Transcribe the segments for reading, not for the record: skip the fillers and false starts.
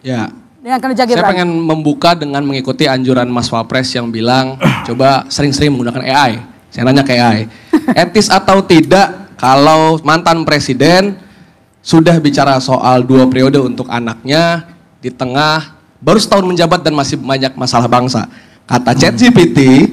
Ya. Dengan kinerja Saya Gibran. pengen membuka dengan mengikuti anjuran Mas Wapres yang bilang coba sering-sering menggunakan AI. Saya nanya ke AI, etis atau tidak kalau mantan presiden sudah bicara soal 2 periode untuk anaknya di tengah baru setahun menjabat dan masih banyak masalah bangsa. Kata ChatGPT,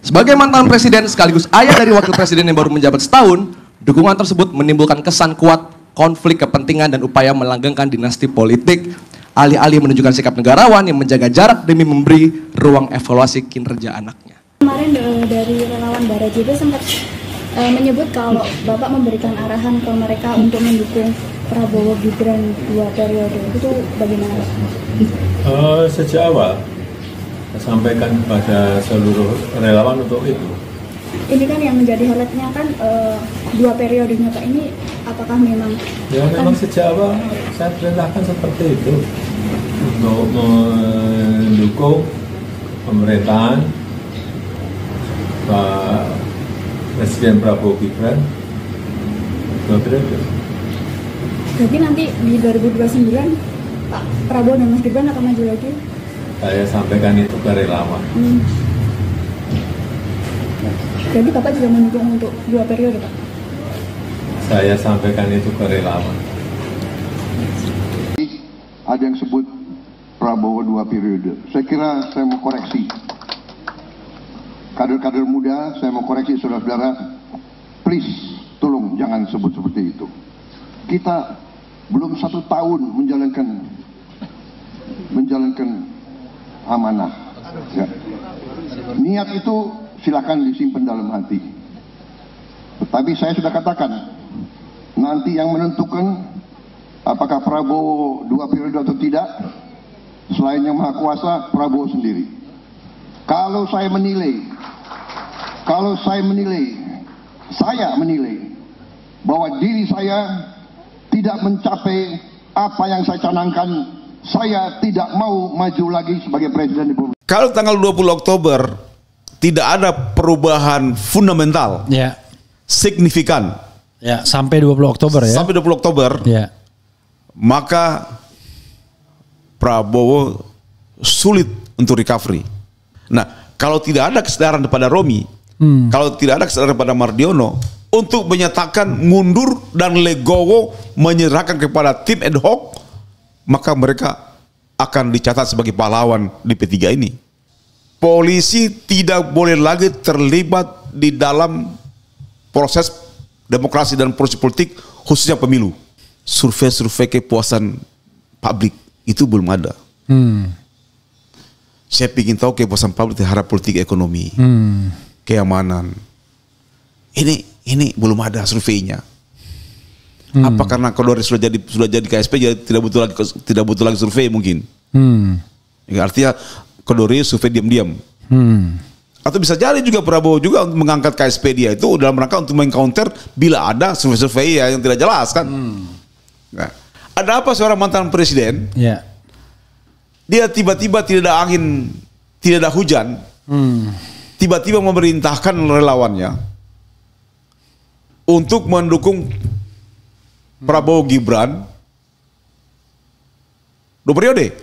sebagai mantan presiden sekaligus ayah dari wakil presiden yang baru menjabat setahun, dukungan tersebut menimbulkan kesan kuat konflik kepentingan dan upaya melanggengkan dinasti politik. Alih-alih menunjukkan sikap negarawan yang menjaga jarak demi memberi ruang evaluasi kinerja anaknya. Kemarin dari relawan Barajibe sempat menyebut kalau Bapak memberikan arahan ke mereka untuk mendukung Prabowo Gibran 2 periode. Itu bagaimana? Sejak awal saya sampaikan kepada seluruh relawan untuk itu. Ini kan yang menjadi highlightnya kan 2 periodenya Pak, ini apakah memang? Ya memang sejak awal saya perintahkan seperti itu untuk mendukung pemerintahan Pak Presiden Prabowo Gibran 2 periode. Jadi nanti di 2029 Pak Prabowo dan Mas Gibran akan maju lagi? Saya sampaikan itu ke relawan. Jadi Bapak juga mendukung untuk 2 periode Pak? Saya sampaikan itu ke relawan. Ada yang sebut Prabowo 2 periode. Saya kira saya mau koreksi. Kader-kader muda, saya mau koreksi saudara-saudara. Please, tolong jangan sebut seperti itu. Kita belum 1 tahun menjalankan amanah. Ya. Niat itu silakan disimpan dalam hati. Tetapi saya sudah katakan, nanti yang menentukan apakah Prabowo 2 periode atau tidak, selain yang maha kuasa, Prabowo sendiri. Kalau saya menilai bahwa diri saya tidak mencapai apa yang saya canangkan, saya tidak mau maju lagi sebagai presiden Republik. Kalau tanggal 20 Oktober tidak ada perubahan fundamental, signifikan, sampai 20 Oktober ya. Sampai 20 Oktober, maka Prabowo sulit untuk recovery. Nah, kalau tidak ada kesadaran pada Romi, kalau tidak ada kesadaran pada Mardiono untuk menyatakan mundur dan legowo menyerahkan kepada tim ad hoc, maka mereka akan dicatat sebagai pahlawan di P3 ini. Polisi tidak boleh lagi terlibat di dalam proses demokrasi dan proses politik, khususnya pemilu. Survei-survei kepuasan publik itu belum ada. Saya ingin tahu kepuasan publik terhadap politik ekonomi, keamanan. Ini belum ada surveinya. Apa karena Kodori sudah jadi KSP jadi tidak butuh lagi survei mungkin? Ya, artinya Kodori survei diam-diam. Atau bisa jadi juga Prabowo juga untuk mengangkat KSP dia itu dalam rangka untuk mengcounter bila ada survei-survei yang tidak jelas kan. Nah, ada apa seorang mantan presiden? Dia tiba-tiba tidak ada angin, tidak ada hujan, tiba-tiba memerintahkan relawannya untuk mendukung Prabowo Gibran 2 periode.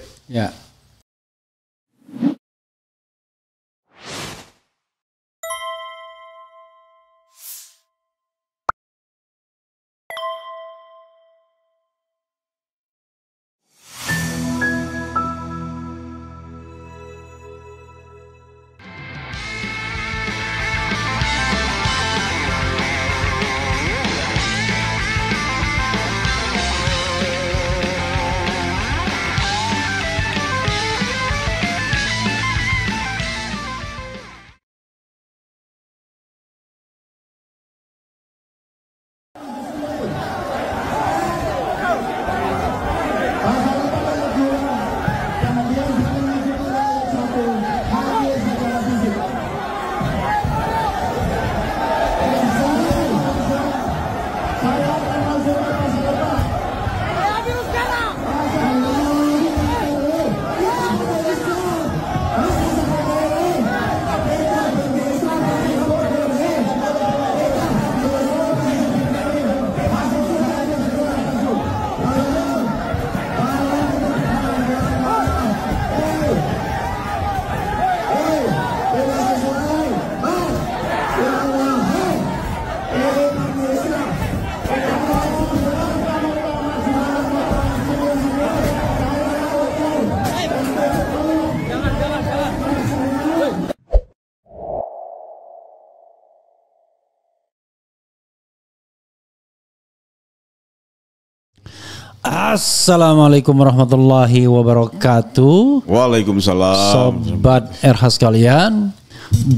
Assalamualaikum warahmatullahi wabarakatuh. Waalaikumsalam. Sobat RH sekalian,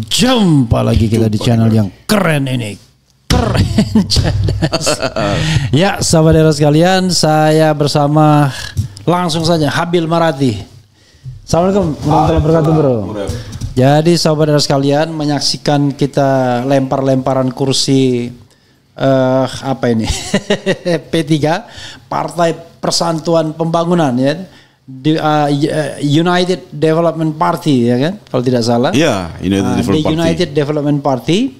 jumpa lagi kita di channel yang keren ini. Keren cerdas. Ya, sahabat RH sekalian, saya bersama langsung saja Habil Marati. Assalamualaikum warahmatullahi wabarakatuh, bro. Jadi sahabat RH sekalian, menyaksikan kita lempar-lemparan kursi apa ini P3 Partai Persatuan Pembangunan ya, United Development Party ya kan, kalau tidak salah Ya, United Development Party.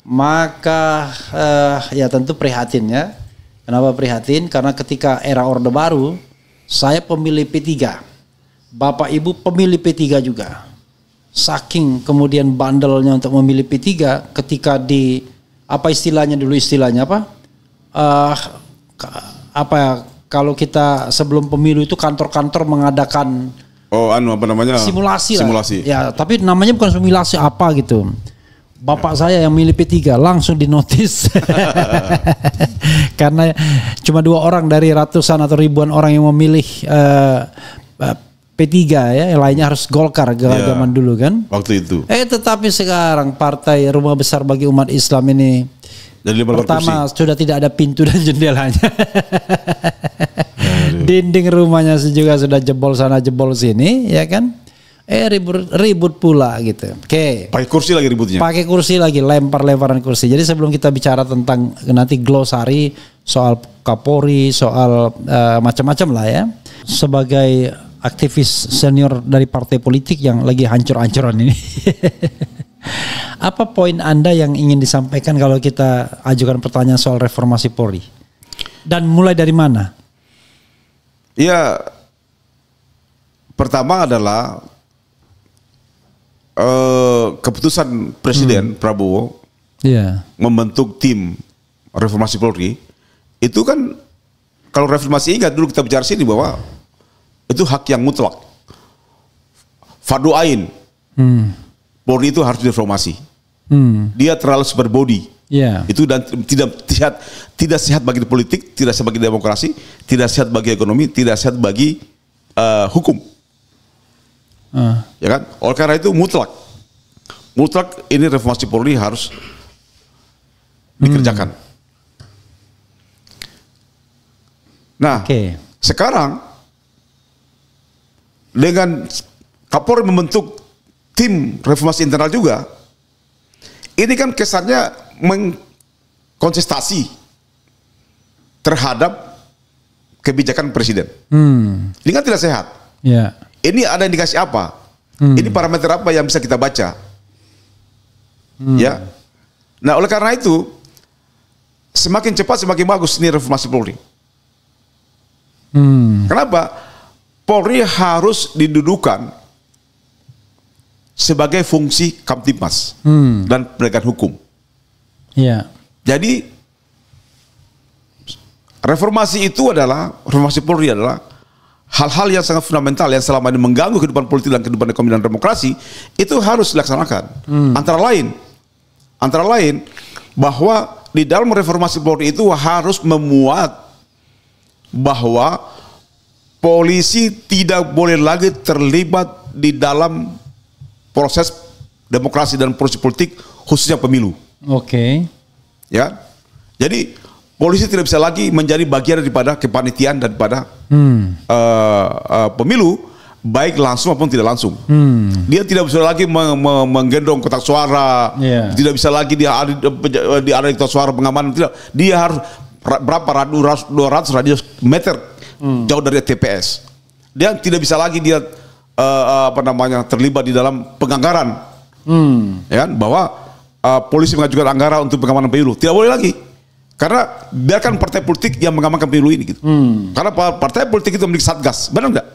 Maka ya tentu prihatin ya. Kenapa prihatin? Karena ketika era Orde Baru saya pemilih P3, Bapak Ibu pemilih P3 juga. Saking kemudian bandelnya untuk memilih P3, ketika di apa istilahnya dulu, istilahnya apa? Apa ya? Kalau kita sebelum pemilu itu kantor-kantor mengadakan apa namanya? Simulasi lah. Simulasi. Ya, tapi namanya bukan simulasi apa gitu. Bapak saya yang milih P3 langsung dinotis. Karena cuma 2 orang dari ratusan atau ribuan orang yang memilih P3 ya, yang lainnya harus Golkar zaman dulu kan. Waktu itu. Tetapi sekarang partai rumah besar bagi umat Islam ini jadi pertama sudah tidak ada pintu dan jendelanya. Dinding rumahnya juga sudah jebol sana jebol sini ya kan. Ribut pula gitu. Oke. Pakai kursi lagi ributnya. Pakai kursi lagi, lempar-lemparan kursi. Jadi sebelum kita bicara tentang nanti glosari soal Kapolri, soal macam-macam lah ya. Sebagai aktivis senior dari partai politik yang lagi hancur-hancuran ini. Apa poin Anda yang ingin disampaikan kalau kita ajukan pertanyaan soal reformasi Polri? Dan mulai dari mana? Ya, pertama adalah keputusan Presiden Prabowo membentuk tim reformasi Polri. Itu kan kalau reformasi, ingat dulu kita bicara sini bahwa itu hak yang mutlak, fardu ain. Polri itu harus direformasi. Dia terlalu super body. Itu dan tidak sehat bagi politik, tidak sehat bagi demokrasi, tidak sehat bagi ekonomi, tidak sehat bagi hukum. Ya kan? Oleh karena itu mutlak ini reformasi Polri harus dikerjakan. Nah, sekarang dengan Kapolri membentuk tim reformasi internal juga, ini kan kesannya mengkontestasi terhadap kebijakan Presiden. Ini kan tidak sehat. Ini ada indikasi apa? Ini parameter apa yang bisa kita baca? Ya. Nah, oleh karena itu semakin cepat semakin bagus ini reformasi Polri. Kenapa? Polri harus didudukan sebagai fungsi Kamtibmas dan penegakan hukum. Jadi reformasi Polri adalah hal-hal yang sangat fundamental yang selama ini mengganggu kehidupan politik dan kehidupan ekonomi dan demokrasi, itu harus dilaksanakan. Antara lain bahwa di dalam reformasi Polri itu harus memuat bahwa polisi tidak boleh lagi terlibat di dalam proses demokrasi dan proses politik, khususnya pemilu. Ya, jadi polisi tidak bisa lagi menjadi bagian daripada kepanitiaan daripada pemilu, baik langsung maupun tidak langsung. Dia tidak bisa lagi menggendong kotak suara, tidak bisa lagi dia ada di kotak suara pengamanan, tidak. Dia harus berapa 200 radius meter jauh dari TPS. Dia tidak bisa lagi dia terlibat di dalam penganggaran. Ya kan? Bahwa polisi mengajukan anggaran untuk pengamanan pemilu, tidak boleh lagi. Karena biarkan partai politik yang mengamankan pemilu ini gitu. Karena partai politik itu memiliki satgas, benar nggak?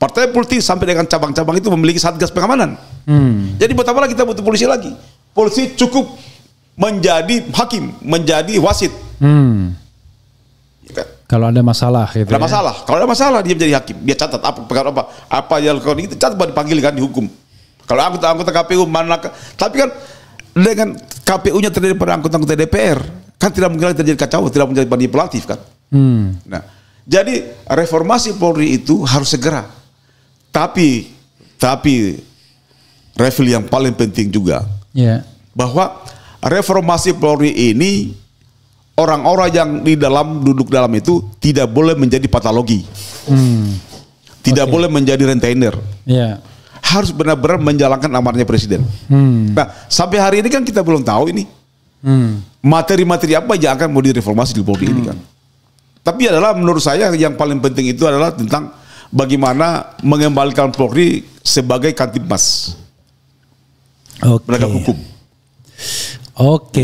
Partai politik sampai dengan cabang-cabang itu memiliki satgas pengamanan. Jadi buat apa lagi kita butuh polisi lagi? Polisi cukup menjadi hakim, menjadi wasit. Kalau ada masalah gitu. Ada masalah. Kalau ada masalah dia menjadi hakim. Dia catat apa yang kalau itu catat dipanggil kan dihukum. Kalau anggota KPU mana, tapi kan dengan KPU-nya terdiri pada anggota-anggota DPR, kan tidak mungkin terjadi kacau, tidak menjadi manipulatif kan. Nah, Jadi reformasi Polri itu harus segera. Tapi Refli yang paling penting juga bahwa reformasi Polri ini orang-orang yang duduk dalam itu tidak boleh menjadi patologi, tidak boleh menjadi retainer. Harus benar-benar menjalankan amarnya presiden. Nah, sampai hari ini kan kita belum tahu ini materi-materi apa yang akan mau direformasi di Polri ini kan. Tapi adalah menurut saya yang paling penting itu adalah tentang bagaimana mengembalikan Polri sebagai Kantipmas, penegak hukum.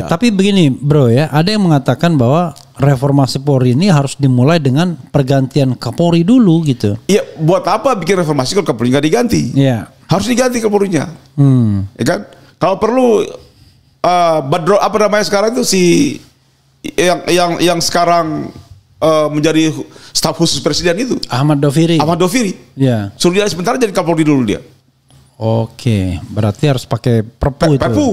Tapi begini bro ya, ada yang mengatakan bahwa reformasi Polri ini harus dimulai dengan pergantian Kapolri dulu gitu. Iya, buat apa bikin reformasi kalau Kapolri nggak diganti? Iya. Harus diganti Kapolrinya. Ya kan? Kalau perlu Badro apa namanya sekarang itu si yang sekarang menjadi staf khusus presiden itu Ahmad Doviri. Ya. Suruh dia sebentar jadi Kapolri dulu dia. Berarti harus pakai Perpu itu. Perpu.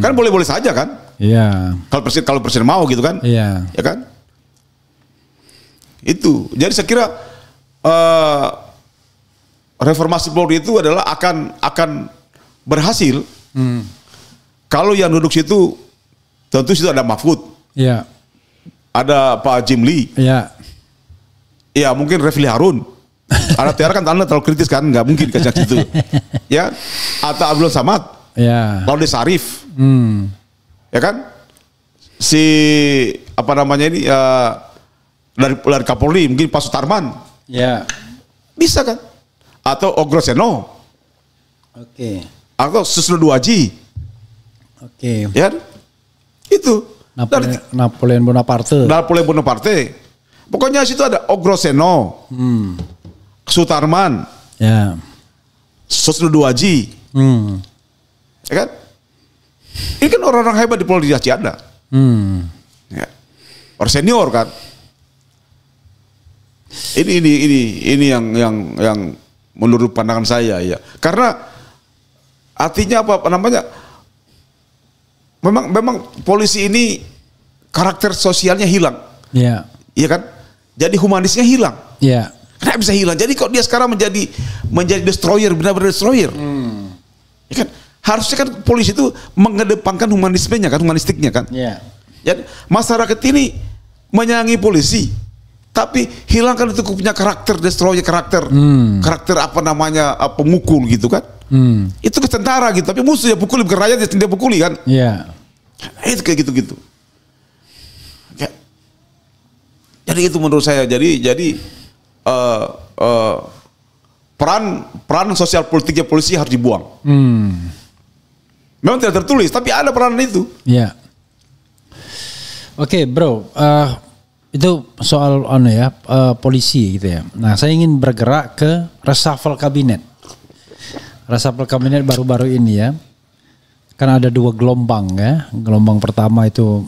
Kan boleh-boleh saja kan? Iya. Kalau presiden mau gitu kan? Iya. Ya kan? Itu. Jadi saya kira reformasi Polri itu adalah akan berhasil kalau yang duduk situ tentu situ ada Mahfud. Iya. Ada Pak Jimli. Iya. Ya mungkin Refli Harun. Ada Tiara kan Anda terlalu kritis kan, nggak mungkin ke situ. Ya. Atau Abdul Samad. Ya. Laude Sarif. Ya kan? Si apa namanya ini dari Kapolri mungkin Pak Sutarman. Ya. Bisa kan? Atau Ogroseno. Atau Susilo Duaji. Ya. Itu. Napoleon Bonaparte. Pokoknya situ ada Ogroseno. Sutarman. Ya. Susilo Duaji. Ya kan? Ini kan orang-orang hebat di Polri di Cianda. Ya. Orang senior kan. Ini yang menurut pandangan saya ya. Karena artinya apa namanya? Memang polisi ini karakter sosialnya hilang. Iya. Iya kan? Jadi humanisnya hilang. Iya. Kenapa bisa hilang? Jadi kok dia sekarang menjadi destroyer, benar-benar destroyer. Ya kan? Harusnya kan polisi itu mengedepankan humanismenya kan, humanistiknya kan. Iya. Jadi masyarakat ini menyayangi polisi, tapi hilangkan itu punya karakter destroyer, karakter apa namanya pemukul gitu kan. Itu ke tentara gitu, tapi musuh ya pukuli, bukan rakyat dia pukuli kan. Iya. Itu kayak gitu-gitu. Ya. Jadi itu menurut saya. Jadi peran sosial politiknya polisi harus dibuang. Memang tidak tertulis, tapi ada peranan itu. Iya. Oke, bro. Itu soal polisi gitu ya. Nah, saya ingin bergerak ke reshuffle kabinet. Reshuffle kabinet baru-baru ini ya. Kan ada 2 gelombang ya. Gelombang pertama itu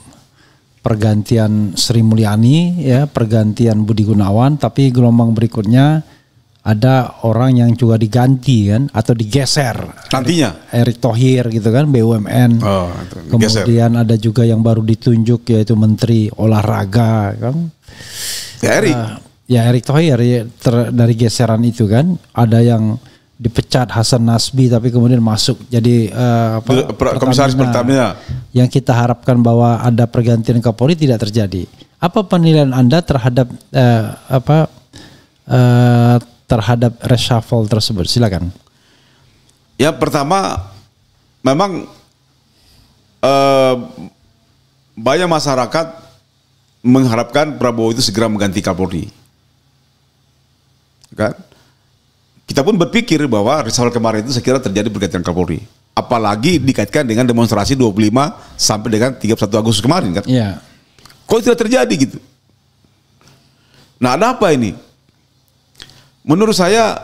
pergantian Sri Mulyani ya, pergantian Budi Gunawan, tapi gelombang berikutnya ada orang yang juga diganti kan atau digeser. Nantinya Erick Thohir gitu kan, BUMN. Kemudian ada juga yang baru ditunjuk yaitu Menteri Olahraga kan. Ya Erick Thohir dari geseran itu kan. Ada yang dipecat Hasan Nasbi tapi kemudian masuk jadi Komisaris Pertamina. Yang kita harapkan bahwa ada pergantian Kapolri tidak terjadi. Apa penilaian Anda terhadap terhadap reshuffle tersebut? Silakan. Ya pertama memang banyak masyarakat mengharapkan Prabowo itu segera mengganti Kapolri. Kan? Kita pun berpikir bahwa reshuffle kemarin itu sekira terjadi pergantian Kapolri. Apalagi dikaitkan dengan demonstrasi 25 sampai dengan 31 Agustus kemarin kan. Iya. Kok tidak terjadi gitu? Nah, ada apa ini? Menurut saya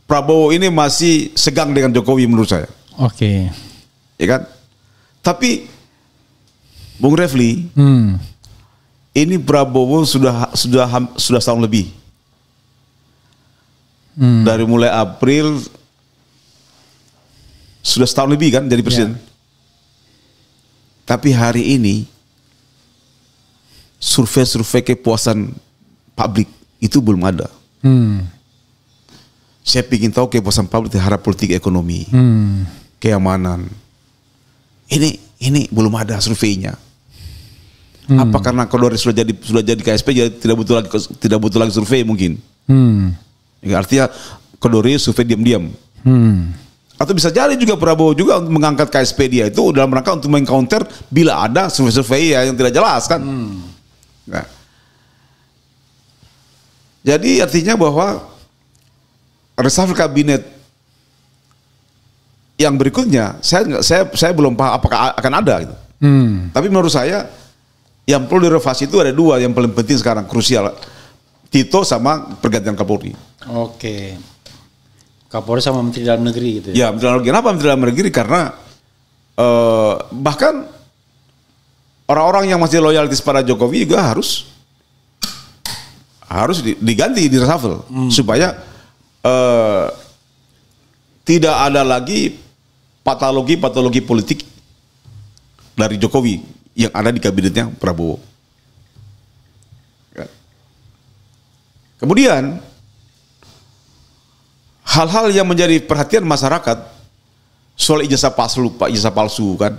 Prabowo ini masih segang dengan Jokowi menurut saya. Oke. Ya kan? Tapi Bung Refli, ini Prabowo sudah setahun lebih. Dari mulai April sudah setahun lebih kan jadi presiden. Tapi hari ini survei kepuasan publik itu belum ada. Saya ingin tahu kepuasan publik terhadap politik ekonomi, keamanan. Ini belum ada surveinya. Apa karena Kodori sudah jadi KSP jadi tidak butuh lagi survei mungkin? Ya, artinya Kodori survei diam-diam. Atau bisa jadi juga Prabowo juga untuk mengangkat KSP dia itu dalam rangka untuk mengcounter bila ada survei-survei yang tidak jelas kan. Nah. Jadi artinya bahwa reshuffle kabinet yang berikutnya saya belum paham apakah akan ada gitu. Tapi menurut saya yang perlu direvasi itu ada dua yang paling penting sekarang krusial, Tito sama pergantian Kapolri. Oke. Kapolri sama Menteri Dalam Negeri gitu ya? Ya, Menteri Dalam Negeri. Kenapa Menteri Dalam Negeri? Karena bahkan orang-orang yang masih loyalitas pada Jokowi juga harus diganti, di reshuffle supaya tidak ada lagi patologi politik dari Jokowi yang ada di kabinetnya Prabowo. Kemudian hal-hal yang menjadi perhatian masyarakat soal ijazah palsu kan.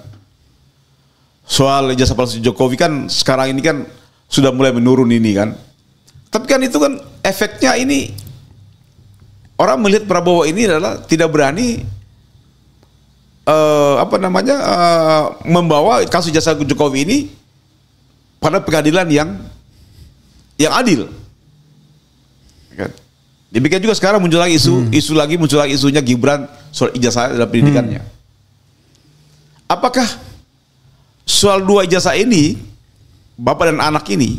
Soal ijazah palsu Jokowi kan sekarang ini kan sudah mulai menurun ini kan. Tapi kan itu kan efeknya ini orang melihat Prabowo ini adalah tidak berani membawa kasus ijazah Jokowi ini pada pengadilan yang adil. Kan? Demikian juga sekarang muncul lagi isunya Gibran soal ijazah dalam pendidikannya. Apakah soal dua ijazah ini bapak dan anak ini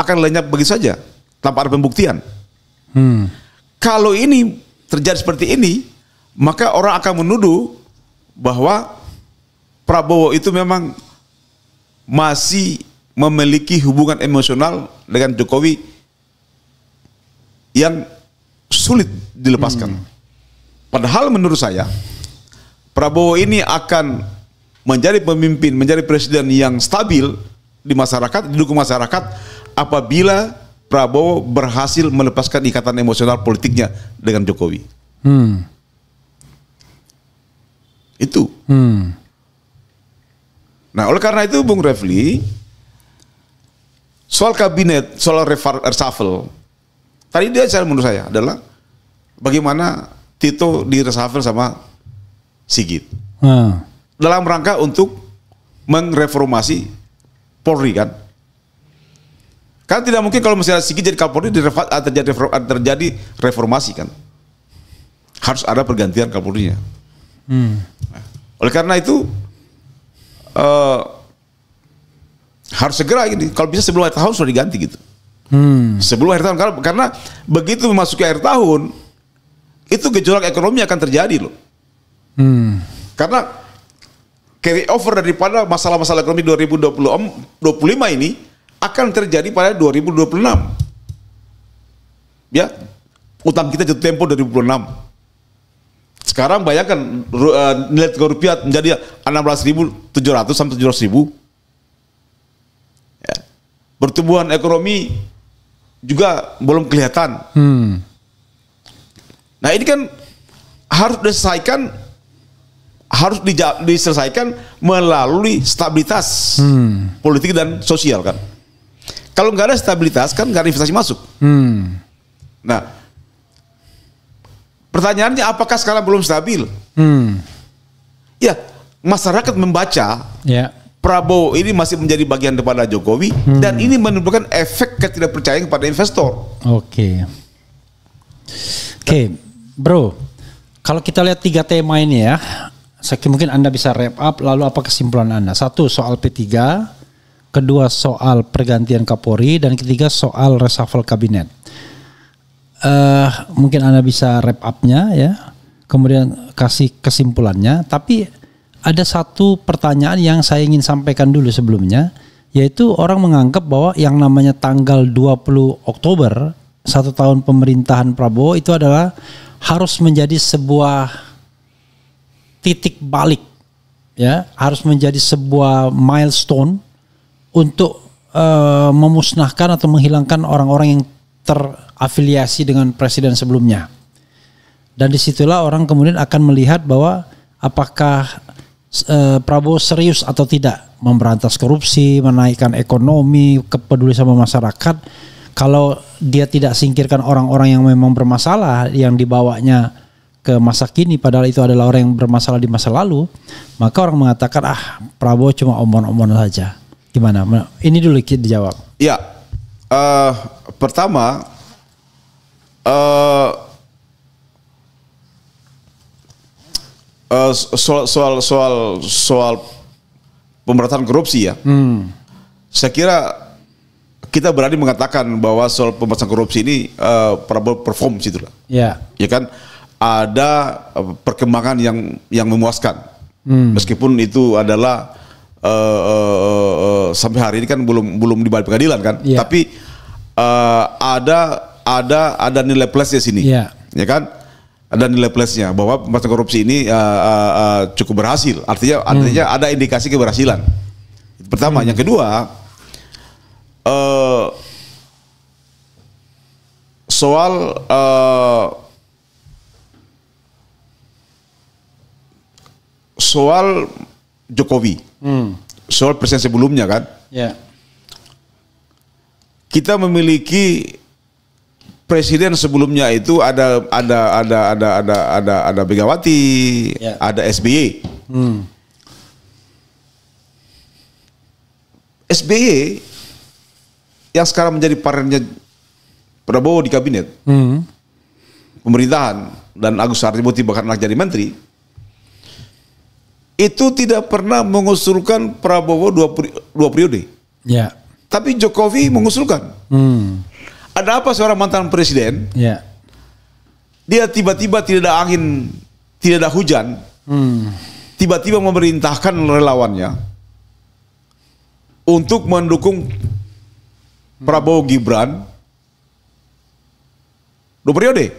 akan lenyap begitu saja tanpa ada pembuktian? Kalau ini terjadi seperti ini, maka orang akan menuduh bahwa Prabowo itu memang masih memiliki hubungan emosional dengan Jokowi yang sulit dilepaskan. Padahal menurut saya Prabowo ini akan menjadi pemimpin, menjadi presiden yang stabil di masyarakat, didukung masyarakat apabila Prabowo berhasil melepaskan ikatan emosional politiknya dengan Jokowi. Itu. Nah, oleh karena itu Bung Refli, soal kabinet, soal reshuffle, tadi dia menurut saya adalah bagaimana Tito di reshuffle sama Sigit. Dalam rangka untuk mengreformasi Polri kan. Kan tidak mungkin kalau misalnya Sigit jadi Kapolri terjadi reformasi kan. Harus ada pergantian Kapolrinya. Oleh karena itu harus segera ini. Kalau bisa sebelum akhir tahun sudah diganti gitu. Sebelum akhir tahun karena begitu memasuki akhir tahun itu gejolak ekonomi akan terjadi loh. Karena carry over daripada masalah-masalah ekonomi 2025 ini akan terjadi pada 2026. Ya, utang kita jatuh tempo 2026. Sekarang bayangkan nilai tukar rupiah menjadi 16.700 sampai 17.000. Ya. Pertumbuhan ekonomi juga belum kelihatan. Nah ini kan harus diselesaikan melalui stabilitas politik dan sosial kan. Kalau nggak ada stabilitas kan nggak ada investasi masuk. Nah, pertanyaannya apakah sekarang belum stabil? Ya, masyarakat membaca Prabowo ini masih menjadi bagian daripada Jokowi dan ini menimbulkan efek ketidakpercayaan kepada investor. Oke, bro. Kalau kita lihat 3 tema ini ya, mungkin Anda bisa wrap up. Lalu apa kesimpulan Anda? 1 soal P3, kedua soal pergantian Kapolri, dan ketiga soal reshuffle kabinet. Mungkin Anda bisa wrap up-nya ya, kemudian kasih kesimpulannya. Tapi ada satu pertanyaan yang saya ingin sampaikan dulu sebelumnya, yaitu orang menganggap bahwa yang namanya tanggal 20 Oktober 1 tahun pemerintahan Prabowo itu adalah harus menjadi sebuah titik balik ya, harus menjadi sebuah milestone untuk memusnahkan atau menghilangkan orang-orang yang terafiliasi dengan presiden sebelumnya. Dan disitulah orang kemudian akan melihat bahwa apakah Prabowo serius atau tidak memberantas korupsi, menaikkan ekonomi, peduli sama masyarakat. Kalau dia tidak singkirkan orang-orang yang memang bermasalah yang dibawanya ke masa kini, padahal itu adalah orang yang bermasalah di masa lalu, maka orang mengatakan Prabowo cuma omong-omong saja. Gimana? Ini dulu kita dijawab. Ya, pertama soal pemberantasan korupsi ya. Saya kira kita berani mengatakan bahwa soal pemberantasan korupsi ini Prabowo perform situ lah. Ya kan, ada perkembangan yang memuaskan. Meskipun itu adalah sampai hari ini kan belum dibawa pengadilan kan. Tapi ada nilai plus di sini. Ya kan? Ada nilai plusnya bahwa pemberantasan korupsi ini cukup berhasil. Artinya ada indikasi keberhasilan. Pertama, yang kedua soal Jokowi, soal presiden sebelumnya kan. Kita memiliki presiden sebelumnya itu ada Megawati, ada SBY. SBY yang sekarang menjadi partnernya Prabowo di kabinet pemerintahan, dan Agus Harimurti bahkan anak jadi menteri, itu tidak pernah mengusulkan Prabowo dua periode. Tapi Jokowi mengusulkan. Ada apa seorang mantan presiden? Dia tiba-tiba tidak ada angin, tidak ada hujan, tiba-tiba memerintahkan relawannya untuk mendukung Prabowo Gibran 2 periode.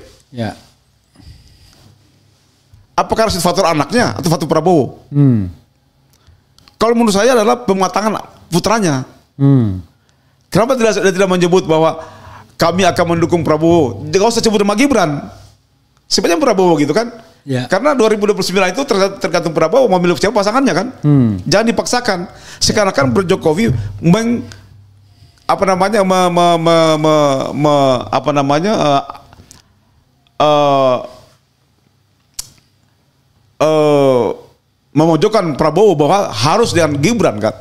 Apakah harus faktor anaknya atau faktor Prabowo? Kalau menurut saya adalah pematangan putranya. Kenapa tidak menyebut bahwa kami akan mendukung Prabowo? Jangan usah sebut nama Gibran, sebenarnya Prabowo gitu kan? Karena 2029 itu tergantung Prabowo mau milih siapa pasangannya kan? Jangan dipaksakan. Sekarang kan Jokowi memojokkan Prabowo bahwa harus dengan Gibran kan?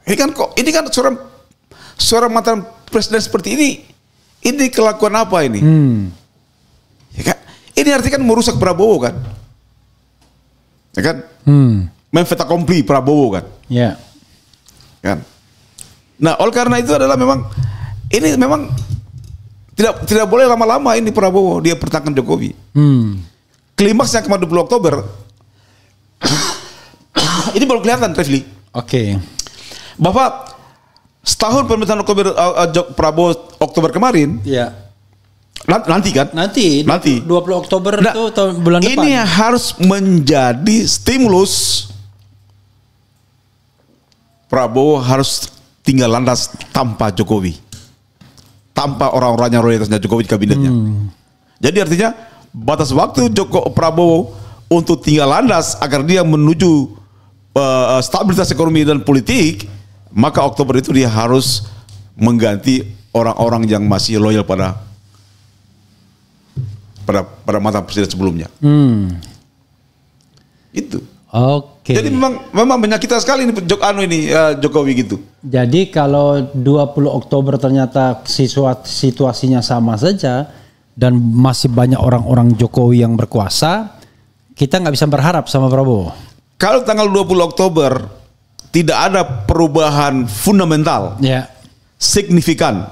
Ini kan seorang mantan presiden seperti ini kelakuan apa ini? Ya kan? Ini artinya kan merusak Prabowo kan? Ya kan? Memfait accompli Prabowo kan? Kan? Nah, oleh karena itu adalah memang tidak boleh lama-lama ini Prabowo dia pertahankan Jokowi. Klimaksnya kemarin 20 Oktober ini baru kelihatan, Refli. Bahwa setahun pemerintahan Prabowo Oktober kemarin, nanti kan? Nanti 20 Oktober itu bulan depan. Ini harus menjadi stimulus. Prabowo harus tinggal landas tanpa Jokowi, tanpa orang-orangnya loyalitasnya Jokowi di kabinetnya. Jadi artinya batas waktu Prabowo untuk tinggal landas agar dia menuju stabilitas ekonomi dan politik, maka Oktober itu dia harus mengganti orang-orang yang masih loyal pada mantan presiden sebelumnya. Itu. Jadi memang menyakitkan sekali ini Jokowi gitu. Jadi kalau 20 Oktober ternyata situasinya sama saja dan masih banyak orang-orang Jokowi yang berkuasa, kita nggak bisa berharap sama Prabowo. Kalau tanggal 20 Oktober tidak ada perubahan fundamental, signifikan,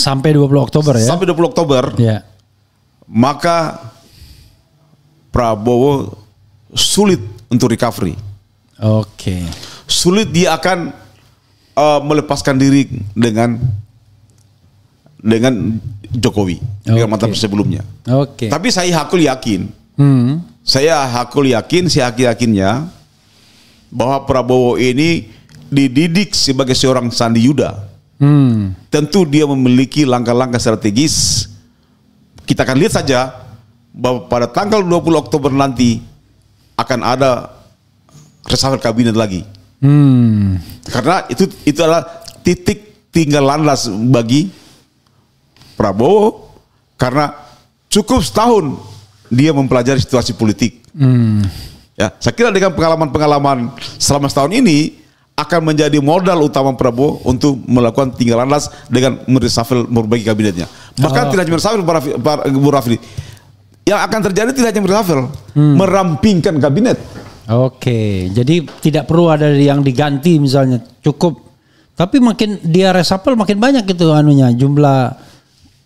sampai 20 Oktober sampai 20 Oktober, maka Prabowo sulit untuk recovery. Sulit dia akan melepaskan diri dengan Jokowi, dengan mantan sebelumnya. Tapi saya hakul yakin, saya yakinnya bahwa Prabowo ini dididik sebagai seorang Sandi Yuda, tentu dia memiliki langkah-langkah strategis. Kita akan lihat saja bahwa pada tanggal 20 Oktober nanti akan ada reshuffle kabinet lagi. Karena itu adalah titik tinggal landas bagi Prabowo, karena cukup setahun dia mempelajari situasi politik. Ya, saya kira dengan pengalaman-pengalaman selama setahun ini akan menjadi modal utama Prabowo untuk melakukan tinggal landas dengan mereshuffle memperbaiki kabinetnya. Bahkan tidak hanya mereshuffle, Bu Rafli, yang akan terjadi tidak hanya mereshuffle, merampingkan kabinet. Oke, jadi tidak perlu ada yang diganti misalnya, cukup. Tapi makin dia reshuffle makin banyak itu anunya, jumlah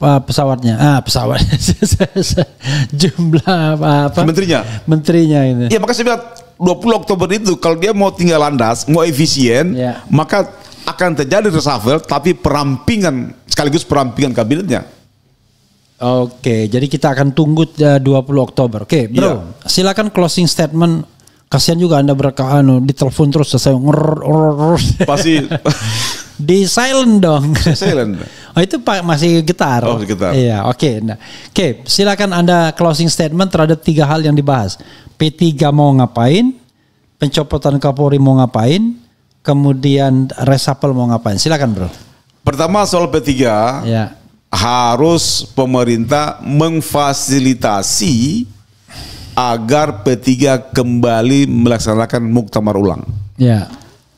pesawatnya. Jumlah apa? Menterinya ini. Ya, maka saya bilang 20 Oktober itu kalau dia mau tinggal landas, mau efisien, maka akan terjadi reshuffle tapi perampingan, sekaligus perampingan kabinetnya. Oke, jadi kita akan tunggu 20 Oktober. Oke, bro, silakan closing statement. Kasihan juga Anda di telepon terus saya pasti di silent dong. Silent. Oh, itu masih getar. Oh, getar. Iya, oke. Nah, oke, silakan Anda closing statement terhadap 3 hal yang dibahas. P3 mau ngapain? Pencopotan Kapolri mau ngapain? Kemudian reshuffle mau ngapain? Silakan, bro. Pertama soal P3. Ya. Harus pemerintah memfasilitasi agar P3 kembali melaksanakan muktamar ulang. Ya.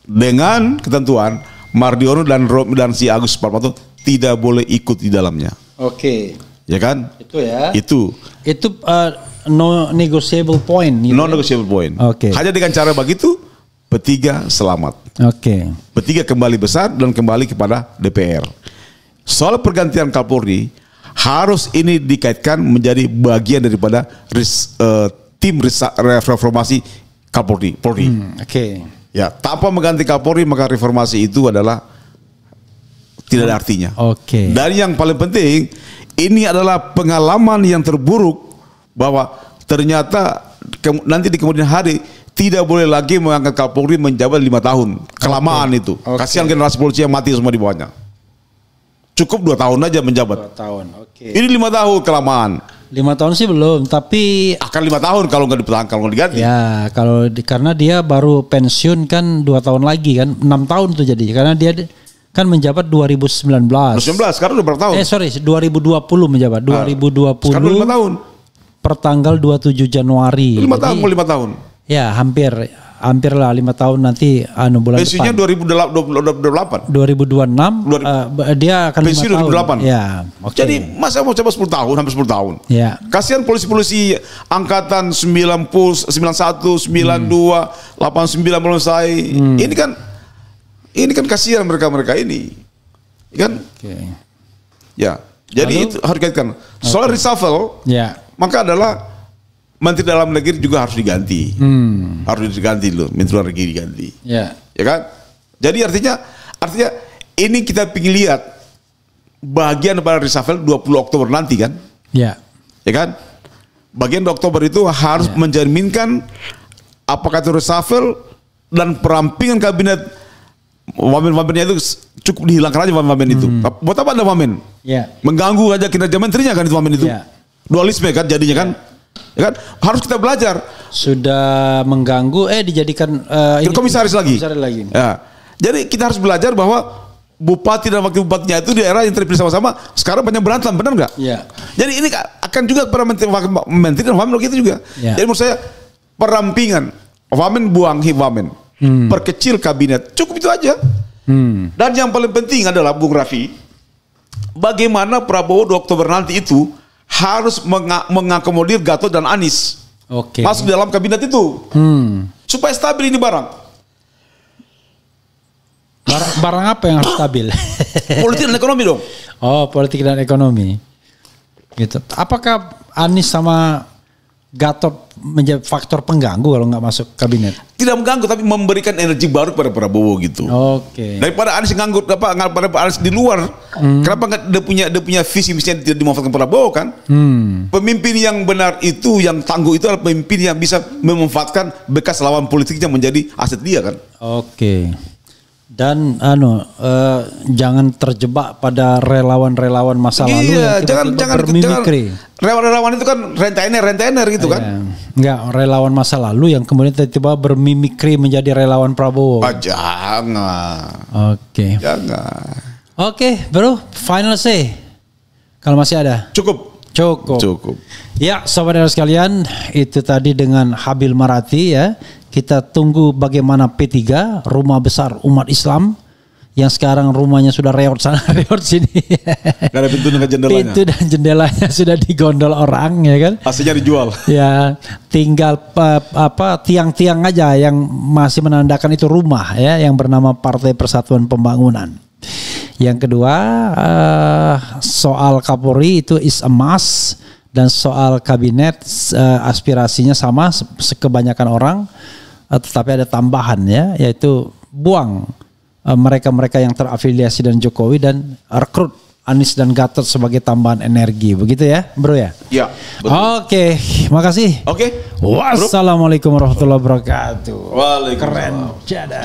Dengan ketentuan Mardiono dan si Agus Parmanto tidak boleh ikut di dalamnya. Oke. Ya kan? Itu ya. Itu no negotiable point. Gitu no negotiable point. Oke. Hanya dengan cara begitu P3 selamat. Oke. P3 kembali besar dan kembali kepada DPR. Soal pergantian Kapolri harus ini dikaitkan menjadi bagian daripada tim reformasi Kapolri. Oke. Ya, tanpa mengganti Kapolri maka reformasi itu adalah tidak ada artinya. Oke. Dan yang paling penting ini adalah pengalaman yang terburuk bahwa ternyata nanti di kemudian hari tidak boleh lagi mengangkat Kapolri menjabat 5 tahun. Kelamaan itu. Kasihan generasi polisi yang mati semua di bawahnya. Cukup 2 tahun aja menjabat. 2 tahun, oke. Ini 5 tahun kelamaan. 5 tahun sih belum, tapi akan 5 tahun kalau nggak dipertahankan, kalau nggak diganti. Ya, karena dia baru pensiun kan 2 tahun lagi kan, 6 tahun tuh jadi. Karena dia kan menjabat 2019. 2019, sekarang udah berapa tahun? 2020 menjabat. 2020. Sekarang 5 tahun. Per tanggal 27 Januari. 5 tahun, mau 5 tahun. Ya, hampir lah 5 tahun nanti bulan pensiunnya depan. 2028. 2026 dia akan pensiun 2028. Ya, Jadi masa mau coba 10 tahun, hampir 10 tahun. Ya. Kasihan polisi-polisi angkatan 90, 91, 92, 89 belum selesai. Ini kan kasihan mereka ini. Kan? Ya. Jadi itu harus dikaitkan. Soal reshuffle, maka adalah Menteri Dalam Negeri juga harus diganti. Harus diganti loh, Menteri Luar Negeri diganti. Ya kan? Jadi artinya ini kita ingin lihat bagian pada reshuffle 20 Oktober nanti kan? Ya kan? Bagian Oktober itu harus menjaminkan apakah itu reshuffle dan perampingan kabinet wamen-wamennya itu cukup dihilangkan aja wamen itu. Buat apa ada wamen? Mengganggu aja kinerja menterinya kan itu wamen itu. Dualisme kan jadinya kan? Ya kan? Harus kita belajar. Sudah mengganggu dijadikan komisaris lagi. Ya. Jadi kita harus belajar bahwa bupati dan wakil bupatinya itu di era yang terpilih sama-sama sekarang banyak berantem, benar nggak? Ya. Jadi ini akan juga para menteri dan wamen gitu juga. Ya. Jadi menurut saya perampingan wamen buang wamen, perkecil kabinet, cukup itu aja. Dan yang paling penting adalah Bung Raffi, bagaimana Prabowo 2 Oktober nanti itu harus mengakomodir Gatot dan Anies masuk dalam kabinet itu supaya stabil ini barang apa yang harus stabil? Politik dan ekonomi dong. Oh, politik dan ekonomi gitu. Apakah Anies sama Gatot menjadi faktor pengganggu kalau nggak masuk kabinet? Tidak mengganggu tapi memberikan energi baru kepada Prabowo gitu. Daripada Anies nganggur pada Anies di luar, kenapa nggak dia punya visi misinya tidak dimanfaatkan Prabowo kan? Pemimpin yang benar itu, yang tangguh itu adalah pemimpin yang bisa memanfaatkan bekas lawan politiknya menjadi aset dia kan? Dan jangan terjebak pada relawan-relawan masa lalu Iya, yang tiba-tiba bermimikri. Relawan itu kan rentenir gitu kan. Enggak, relawan masa lalu yang kemudian tiba-tiba bermimikri menjadi relawan Prabowo. Jangan. Oke. Jangan. Oke, bro, final say. Kalau masih ada. Cukup. Ya, saudara sekalian, itu tadi dengan Habil Marati ya. Kita tunggu bagaimana P3, rumah besar umat Islam, yang sekarang rumahnya sudah reot sana, reot sini. Gak ada pintu dan jendelanya. Pintu dan jendelanya sudah digondol orang, ya kan? Aslinya dijual. Ya, tinggal tiang-tiang aja yang masih menandakan itu rumah ya, yang bernama Partai Persatuan Pembangunan. Yang kedua, soal Kapolri itu is a must, dan soal kabinet aspirasinya sama kebanyakan orang, tetapi ada tambahan ya, yaitu buang mereka-mereka yang terafiliasi dengan Jokowi dan rekrut Anies dan Gatot sebagai tambahan energi, begitu ya, bro ya? Iya. Oke, makasih. Oke. Wassalamualaikum warahmatullahi wabarakatuh. Waalaikumsalam. Keren. Jadah.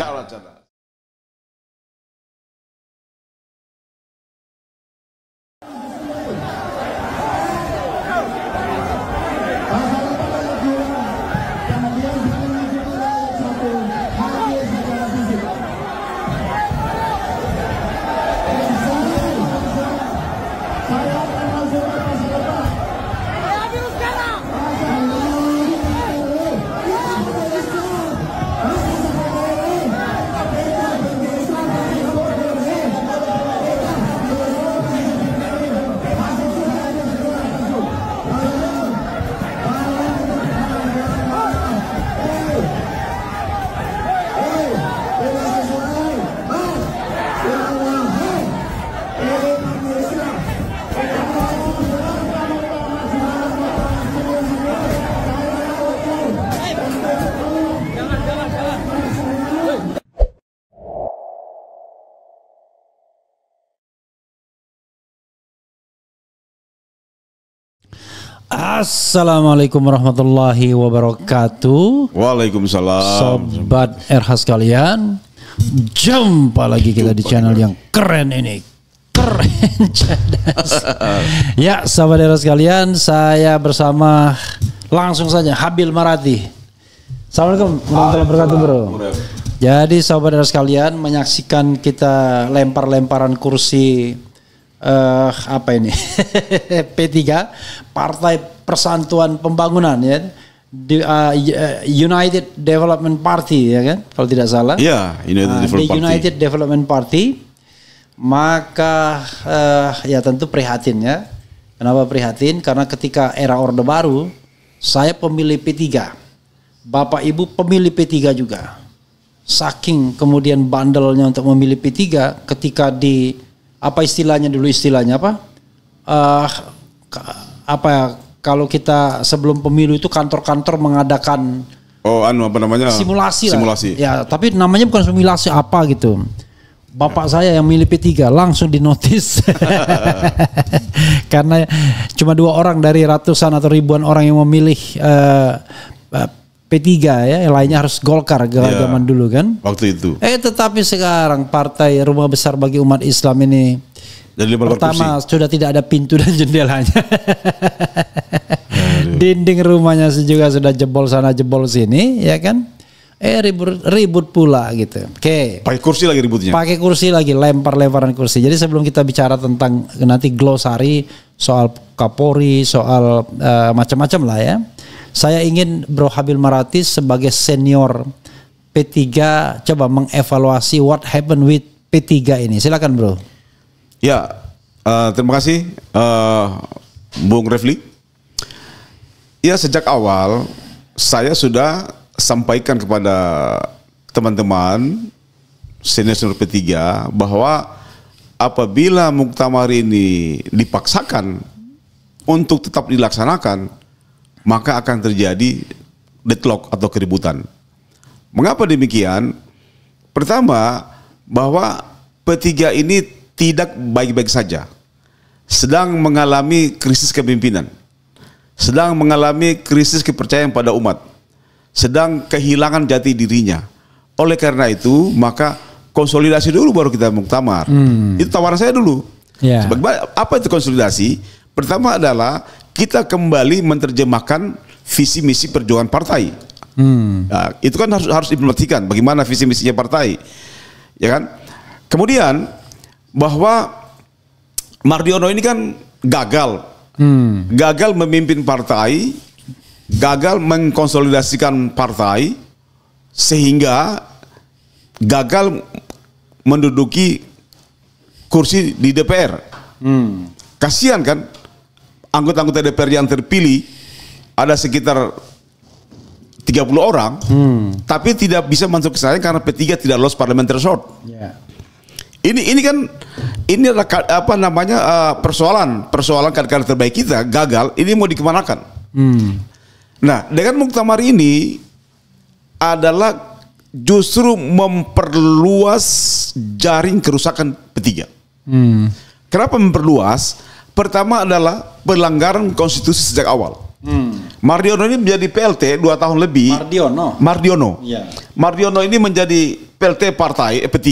Assalamualaikum warahmatullahi wabarakatuh. Waalaikumsalam. Sobat RH sekalian, jumpa lagi kita di channel yang keren ini. Keren cerdas. Ya, sahabat RH sekalian, saya bersama langsung saja Habil Marati. Assalamualaikum warahmatullahi wabarakatuh, bro. Jadi sahabat RH sekalian, menyaksikan kita lempar-lemparan kursi apa ini P3 Partai Persatuan Pembangunan ya, United Development Party ya kan, kalau tidak salah. Iya, United Development Party. Maka ya tentu prihatin ya. Kenapa prihatin? Karena ketika era Orde Baru saya pemilih P3, Bapak Ibu pemilih P3 juga. Saking kemudian bandelnya untuk memilih P3, ketika di apa istilahnya dulu, istilahnya apa? Apa ya, kalau kita sebelum pemilu itu kantor-kantor mengadakan simulasi lah. Ya, tapi namanya bukan simulasi apa gitu. Bapak saya yang milih P3 langsung dinotis. Karena cuma 2 orang dari ratusan atau ribuan orang yang memilih P3 ya, yang lainnya harus Golkar zaman dulu kan. Waktu itu. Tetapi sekarang Partai Rumah Besar bagi Umat Islam ini pertama sudah tidak ada pintu dan jendelanya. Dinding rumahnya juga sudah jebol sana jebol sini ya kan. Ribut pula gitu. Oke. Pakai kursi lagi ributnya. Pakai kursi lagi, lempar-lemparan kursi. Jadi sebelum kita bicara tentang nanti glosari soal Kapolri, soal macam-macam lah ya. Saya ingin Bro Habil Marati sebagai senior P3 coba mengevaluasi what happened with P3 ini. Silakan bro. Ya, terima kasih Bung Refli. Ya, sejak awal saya sudah sampaikan kepada teman-teman senior P3 bahwa apabila muktamar ini dipaksakan untuk tetap dilaksanakan, maka akan terjadi deadlock atau keributan. Mengapa demikian? Pertama, bahwa P3 ini tidak baik-baik saja. Sedang mengalami krisis kepemimpinan. Sedang mengalami krisis kepercayaan pada umat. Sedang kehilangan jati dirinya. Oleh karena itu, maka konsolidasi dulu baru kita muktamar. Itu tawaran saya dulu. Ya. Apa itu konsolidasi? Pertama adalah kita kembali menerjemahkan visi misi perjuangan partai. Nah, itu kan harus implementasikan bagaimana visi misinya partai, ya kan? Kemudian bahwa Mardiono ini kan gagal memimpin partai, gagal mengkonsolidasikan partai, sehingga gagal menduduki kursi di DPR. Kasihan kan anggota-anggota DPR yang terpilih ada sekitar 30 orang, tapi tidak bisa masuk ke sana karena P3 tidak lolos parliamentary threshold. Ini kan ini adalah apa namanya persoalan kader terbaik kita gagal. Ini mau dikemanakan? Nah, dengan muktamar ini adalah justru memperluas jaring kerusakan P3. Kenapa memperluas? Pertama adalah pelanggaran konstitusi sejak awal. Mardiono ini menjadi PLT 2 tahun lebih. Mardiono. Ya. Mardiono ini menjadi PLT partai P3.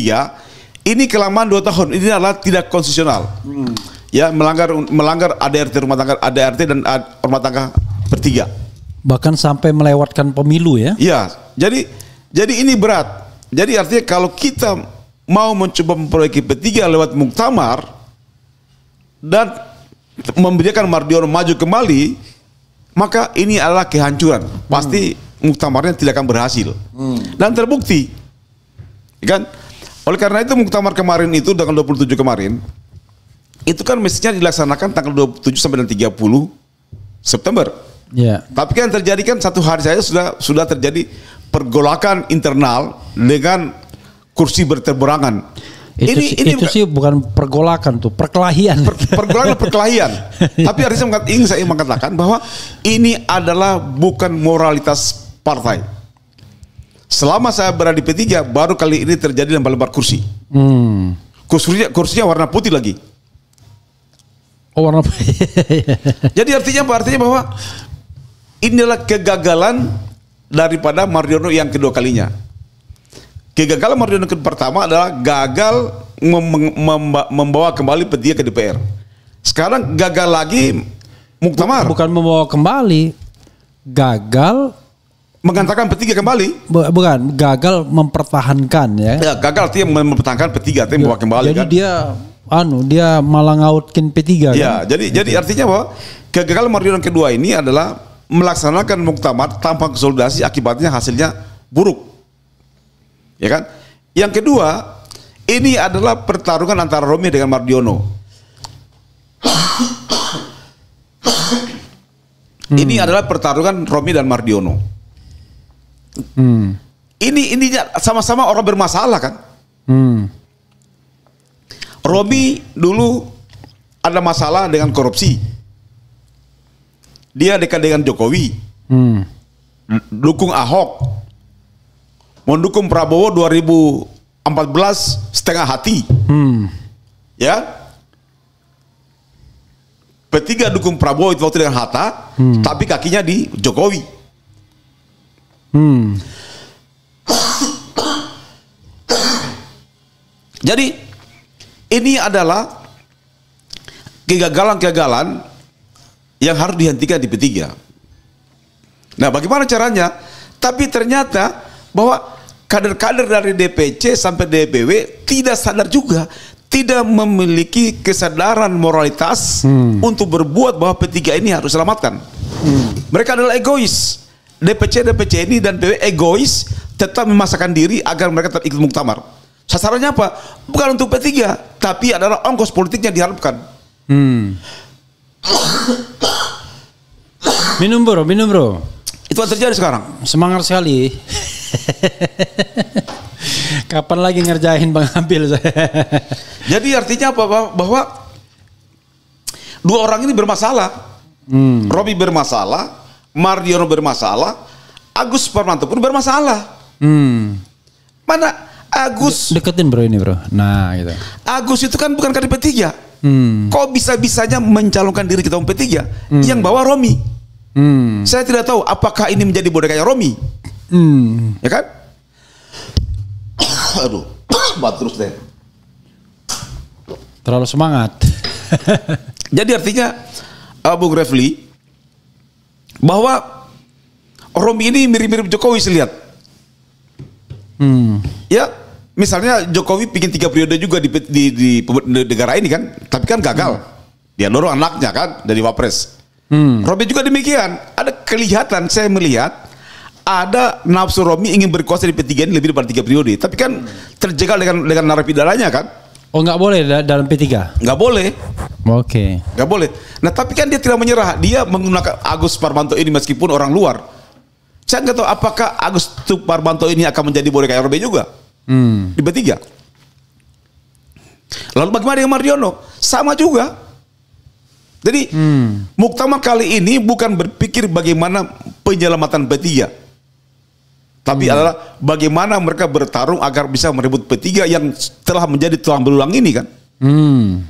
Ini kelamaan 2 tahun. Ini adalah tidak konstitusional. Ya, melanggar ADRT rumah tangga, ADRT dan rumah tangga P3. Bahkan sampai melewatkan pemilu ya? Iya. Jadi ini berat. Jadi artinya kalau kita mau mencoba memperbaiki P3 lewat muktamar dan memberikan Mardiono maju kembali, maka ini adalah kehancuran. Pasti muktamarnya tidak akan berhasil. Dan terbukti, kan? Oleh karena itu muktamar kemarin itu tanggal 27 kemarin, itu kan mestinya dilaksanakan tanggal 27 sampai dengan 30 September. Yeah. Tapi kan terjadi kan satu hari saja sudah terjadi pergolakan internal dengan kursi berterberangan. Itu sih bukan pergolakan tuh, perkelahian. Perkelahian. Tapi artinya ingin saya mengatakan bahwa ini adalah bukan moralitas partai. Selama saya berada di P3, baru kali ini terjadi lempar-lempar kursi. Kursinya warna putih lagi. Oh, warna putih. Jadi artinya apa? Artinya bahwa inilah kegagalan daripada Mardiono yang kedua kalinya. Kegagalan Mardiono yang pertama adalah gagal membawa kembali P3 ke DPR. Sekarang gagal lagi muktamar. Bukan membawa kembali, gagal mengantarkan P3 kembali. Bukan, gagal mempertahankan ya. Ya, gagal artinya mempertahankan P3 artinya membawa kembali. Jadi kan? dia malah ngautkin P3 ya, kan. Jadi artinya bahwa kegagalan Mardiono yang kedua ini adalah melaksanakan muktamar tanpa konsolidasi, akibatnya hasilnya buruk. Ya kan? Yang kedua, ini adalah pertarungan antara Romi dengan Mardiono. Ini adalah pertarungan Romi dan Mardiono. Ini sama-sama orang bermasalah kan? Romi dulu ada masalah dengan korupsi. Dia dekat dengan Jokowi. Dukung Ahok. Mendukung Prabowo 2014 setengah hati. Ya. P3 dukung Prabowo itu waktu dengan Hatta, tapi kakinya di Jokowi. Jadi ini adalah kegagalan-kegagalan yang harus dihentikan di P3. Nah, bagaimana caranya? Tapi ternyata bahwa kader-kader dari DPC sampai DPW tidak sadar juga, tidak memiliki kesadaran moralitas untuk berbuat bahwa P3 ini harus selamatkan. Mereka adalah egois. DPC ini dan PW egois, tetap memaksakan diri agar mereka tetap ikut muktamar. Sasarannya apa? Bukan untuk P3, tapi adalah ongkos politiknya diharapkan. Minum bro. Itu yang terjadi sekarang. Semangat sekali. Kapan lagi ngerjain Bang Abil? Jadi artinya apa? Bahwa dua orang ini bermasalah. Robi bermasalah, Mardiono bermasalah, Agus Parmanto pun bermasalah. Mana Agus? Deketin bro ini bro. Nah gitu. Agus itu kan bukan kader P3. Kok bisa-bisanya mencalonkan diri ketua P3 yang bawa Romi? Saya tidak tahu apakah ini menjadi bonekanya Romi. Ya kan? Aduh. Buat terus deh. Terlalu semangat. Jadi artinya Bung Refli bahwa Romi ini mirip-mirip Jokowi saya lihat. Ya, misalnya Jokowi bikin 3 periode juga di negara ini kan, tapi kan gagal. Dia dorong anaknya kan dari Wapres. Romi juga demikian. Ada kelihatan, saya melihat ada nafsu Romi ingin berkuasa di P3 ini lebih daripada 3 periode. Tapi kan terjegal dengan narapidananya kan. Oh, nggak boleh dalam P3? Nggak boleh. Oke. Nggak boleh. Nah tapi kan dia tidak menyerah. Dia menggunakan Agus Parmanto ini meskipun orang luar. Saya nggak tahu apakah Agus Parmanto ini akan menjadi boneka RB juga di P3. Lalu bagaimana dengan Mardiono? Sama juga. Jadi muktamar kali ini bukan berpikir bagaimana penyelamatan P3, tapi adalah bagaimana mereka bertarung agar bisa merebut P3 yang telah menjadi tulang belulang ini kan.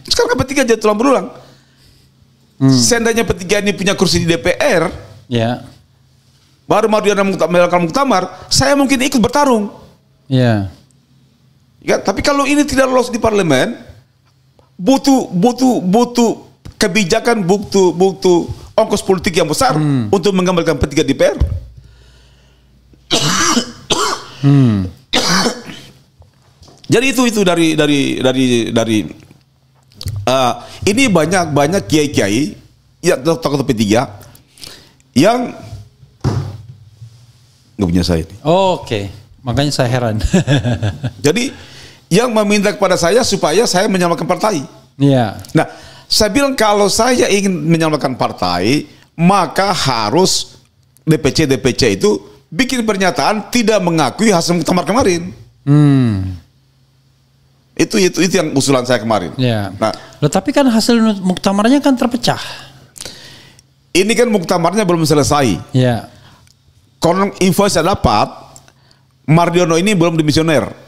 Sekarang P3 jadi tulang belulang. Seandainya P3 ini punya kursi di DPR, Ya. baru Mardiono melakukan muktamar, saya mungkin ikut bertarung. Ya. Ya, tapi kalau ini tidak lolos di parlemen, butuh kebijakan, butuh ongkos politik yang besar untuk menggambarkan P3 DPR. Jadi itu dari ini banyak kiai-kiai ya tokoh P3 yang nggak punya saya ini. Oke. Makanya saya heran. Jadi yang meminta kepada saya supaya saya menyelamatkan partai. Iya. Nah, saya bilang kalau saya ingin menyelamatkan partai, maka harus DPC itu bikin pernyataan tidak mengakui hasil muktamar kemarin. Itu yang usulan saya kemarin. Ya. Nah, Loh, tapi kan hasil muktamarnya kan terpecah. ini kan muktamarnya belum selesai. Ya. Konon info saya dapat, Mardiono ini belum dimisioner.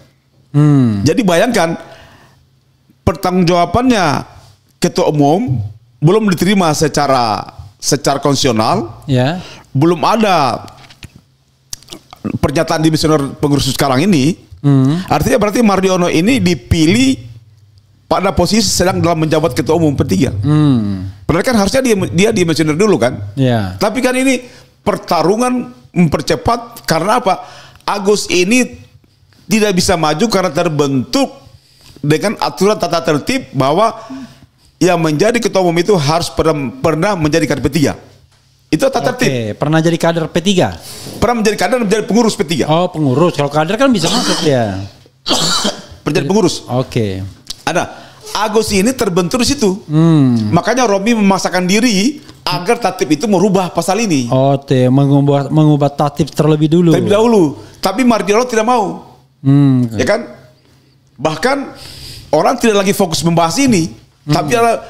Jadi bayangkan pertanggungjawabannya ketua umum belum diterima secara konstitusional. Ya. Belum ada pernyataan dimisioner pengurus sekarang ini. Artinya berarti Mardiono ini dipilih pada posisi sedang dalam menjabat ketua umum P3. Padahal kan harusnya dia dimisioner dulu kan. Ya. Tapi kan ini pertarungan mempercepat karena apa? Agus ini tidak bisa maju karena terbentuk dengan aturan tata tertib bahwa yang menjadi ketua umum itu harus pernah menjadi kader P3. Itu tata tertib. Oke, pernah jadi kader P3? Pernah menjadi kader, menjadi pengurus P3. Oh, pengurus. Kalau kader kan bisa masuk ya. Menjadi pengurus. Oke. Ada. Agus ini terbentur di situ. Makanya Romi memaksakan diri agar tatib itu merubah pasal ini. Oh, mengubah tatib terlebih dulu. Terlebih dahulu. Tapi Mardiono tidak mau. Ya kan? Bahkan orang tidak lagi fokus membahas ini, tapi adalah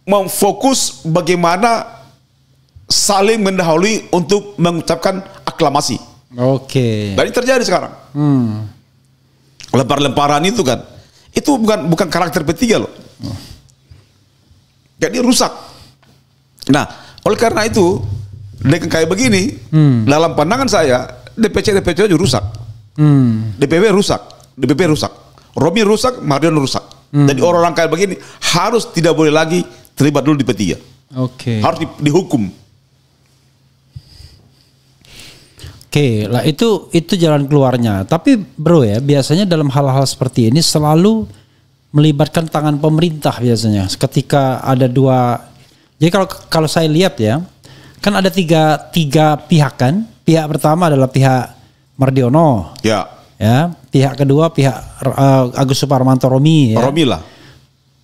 memfokus bagaimana saling mendahului untuk mengucapkan aklamasi. Oke. Dan ini terjadi sekarang. Lempar-lemparan itu kan, itu bukan karakter P3 loh. Jadi rusak. Nah, oleh karena itu dengan kayak begini, dalam pandangan saya DPC juga rusak. DPP rusak, Romi rusak, Mardiono rusak. Jadi orang-orang kayak begini harus tidak boleh lagi terlibat dulu di P3. Oke. Harus dihukum. Oke, lah itu jalan keluarnya. Tapi bro ya, biasanya dalam hal-hal seperti ini selalu melibatkan tangan pemerintah biasanya. Ketika ada dua, jadi kalau saya lihat ya, kan ada tiga pihak kan. Pihak pertama adalah pihak Mardiono. Ya. Ya, pihak kedua pihak Agus Suparmanto Romi. Ya. Romi lah.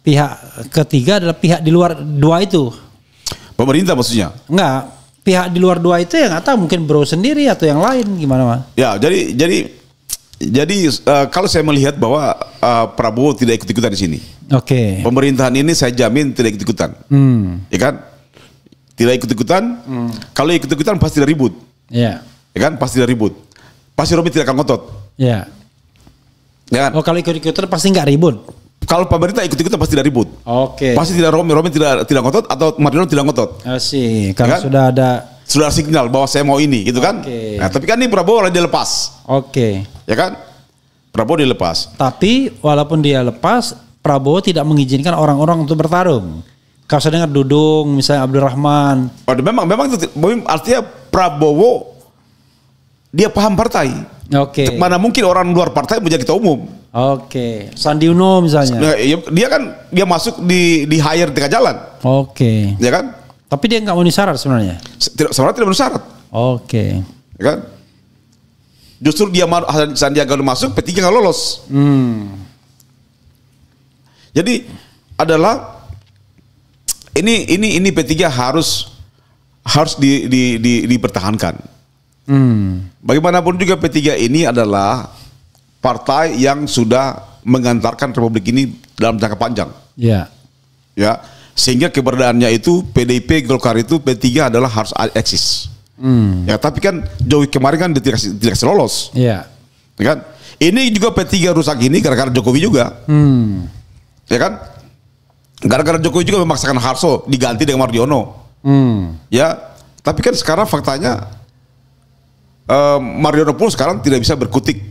Pihak ketiga adalah pihak di luar dua itu. Pemerintah maksudnya? Enggak, pihak di luar dua itu yang nggak tahu, mungkin bro sendiri atau yang lain gimana Mas? Ya, jadi kalau saya melihat bahwa Prabowo tidak ikut-ikutan di sini. Oke. Pemerintahan ini saya jamin tidak ikut-ikutan. Ya kan? Tidak ikut-ikutan. Kalau ikut-ikutan pasti ada ribut. Ya. Ya kan? Pasti ada ribut. Pasti Romi tidak akan ngotot. Ya. Ya kan? Oh, kalau ikut-ikutan pasti nggak ribut. Kalau pemerintah ikut-ikutan pasti tidak ribut. Oke. Pasti tidak Romi tidak ngotot atau Mardiono tidak ngotot. Sih, karena kan? sudah ada signal bahwa saya mau ini, gitu kan? Oke. Nah, tapi kan ini Prabowo lagi dilepas. Oke. Ya kan? Prabowo dilepas. Tapi walaupun dia lepas, Prabowo tidak mengizinkan orang-orang untuk bertarung. Kalau saya dengar Dudung, misalnya Abdurrahman. Oh, memang itu artinya Prabowo dia paham partai. Oke. Mana mungkin orang luar partai menjadi ketua umum. Oke. Sandi Uno misalnya. Nah, dia kan dia masuk di hire tengah jalan. Oke. Ya kan? Tapi dia nggak memenuhi syarat sebenarnya. Sebenarnya tidak memenuhi syarat. Oke. Ya kan? Justru dia Sandiaga Uno masuk, P3 nggak lolos. Jadi adalah ini P3 harus dipertahankan. Bagaimanapun juga P3 ini adalah partai yang sudah mengantarkan Republik ini dalam jangka panjang. Ya. Ya, sehingga keberadaannya itu PDIP, Golkar itu P3 adalah harus eksis. Ya, tapi kan Jokowi kemarin kan tidak lolos. Iya. Ya kan? Ini juga P3 rusak ini gara-gara Jokowi juga. Ya kan? Gara-gara Jokowi juga memaksakan Harso diganti dengan Mardiono. Ya, tapi kan sekarang faktanya Mardiono pun sekarang tidak bisa berkutik,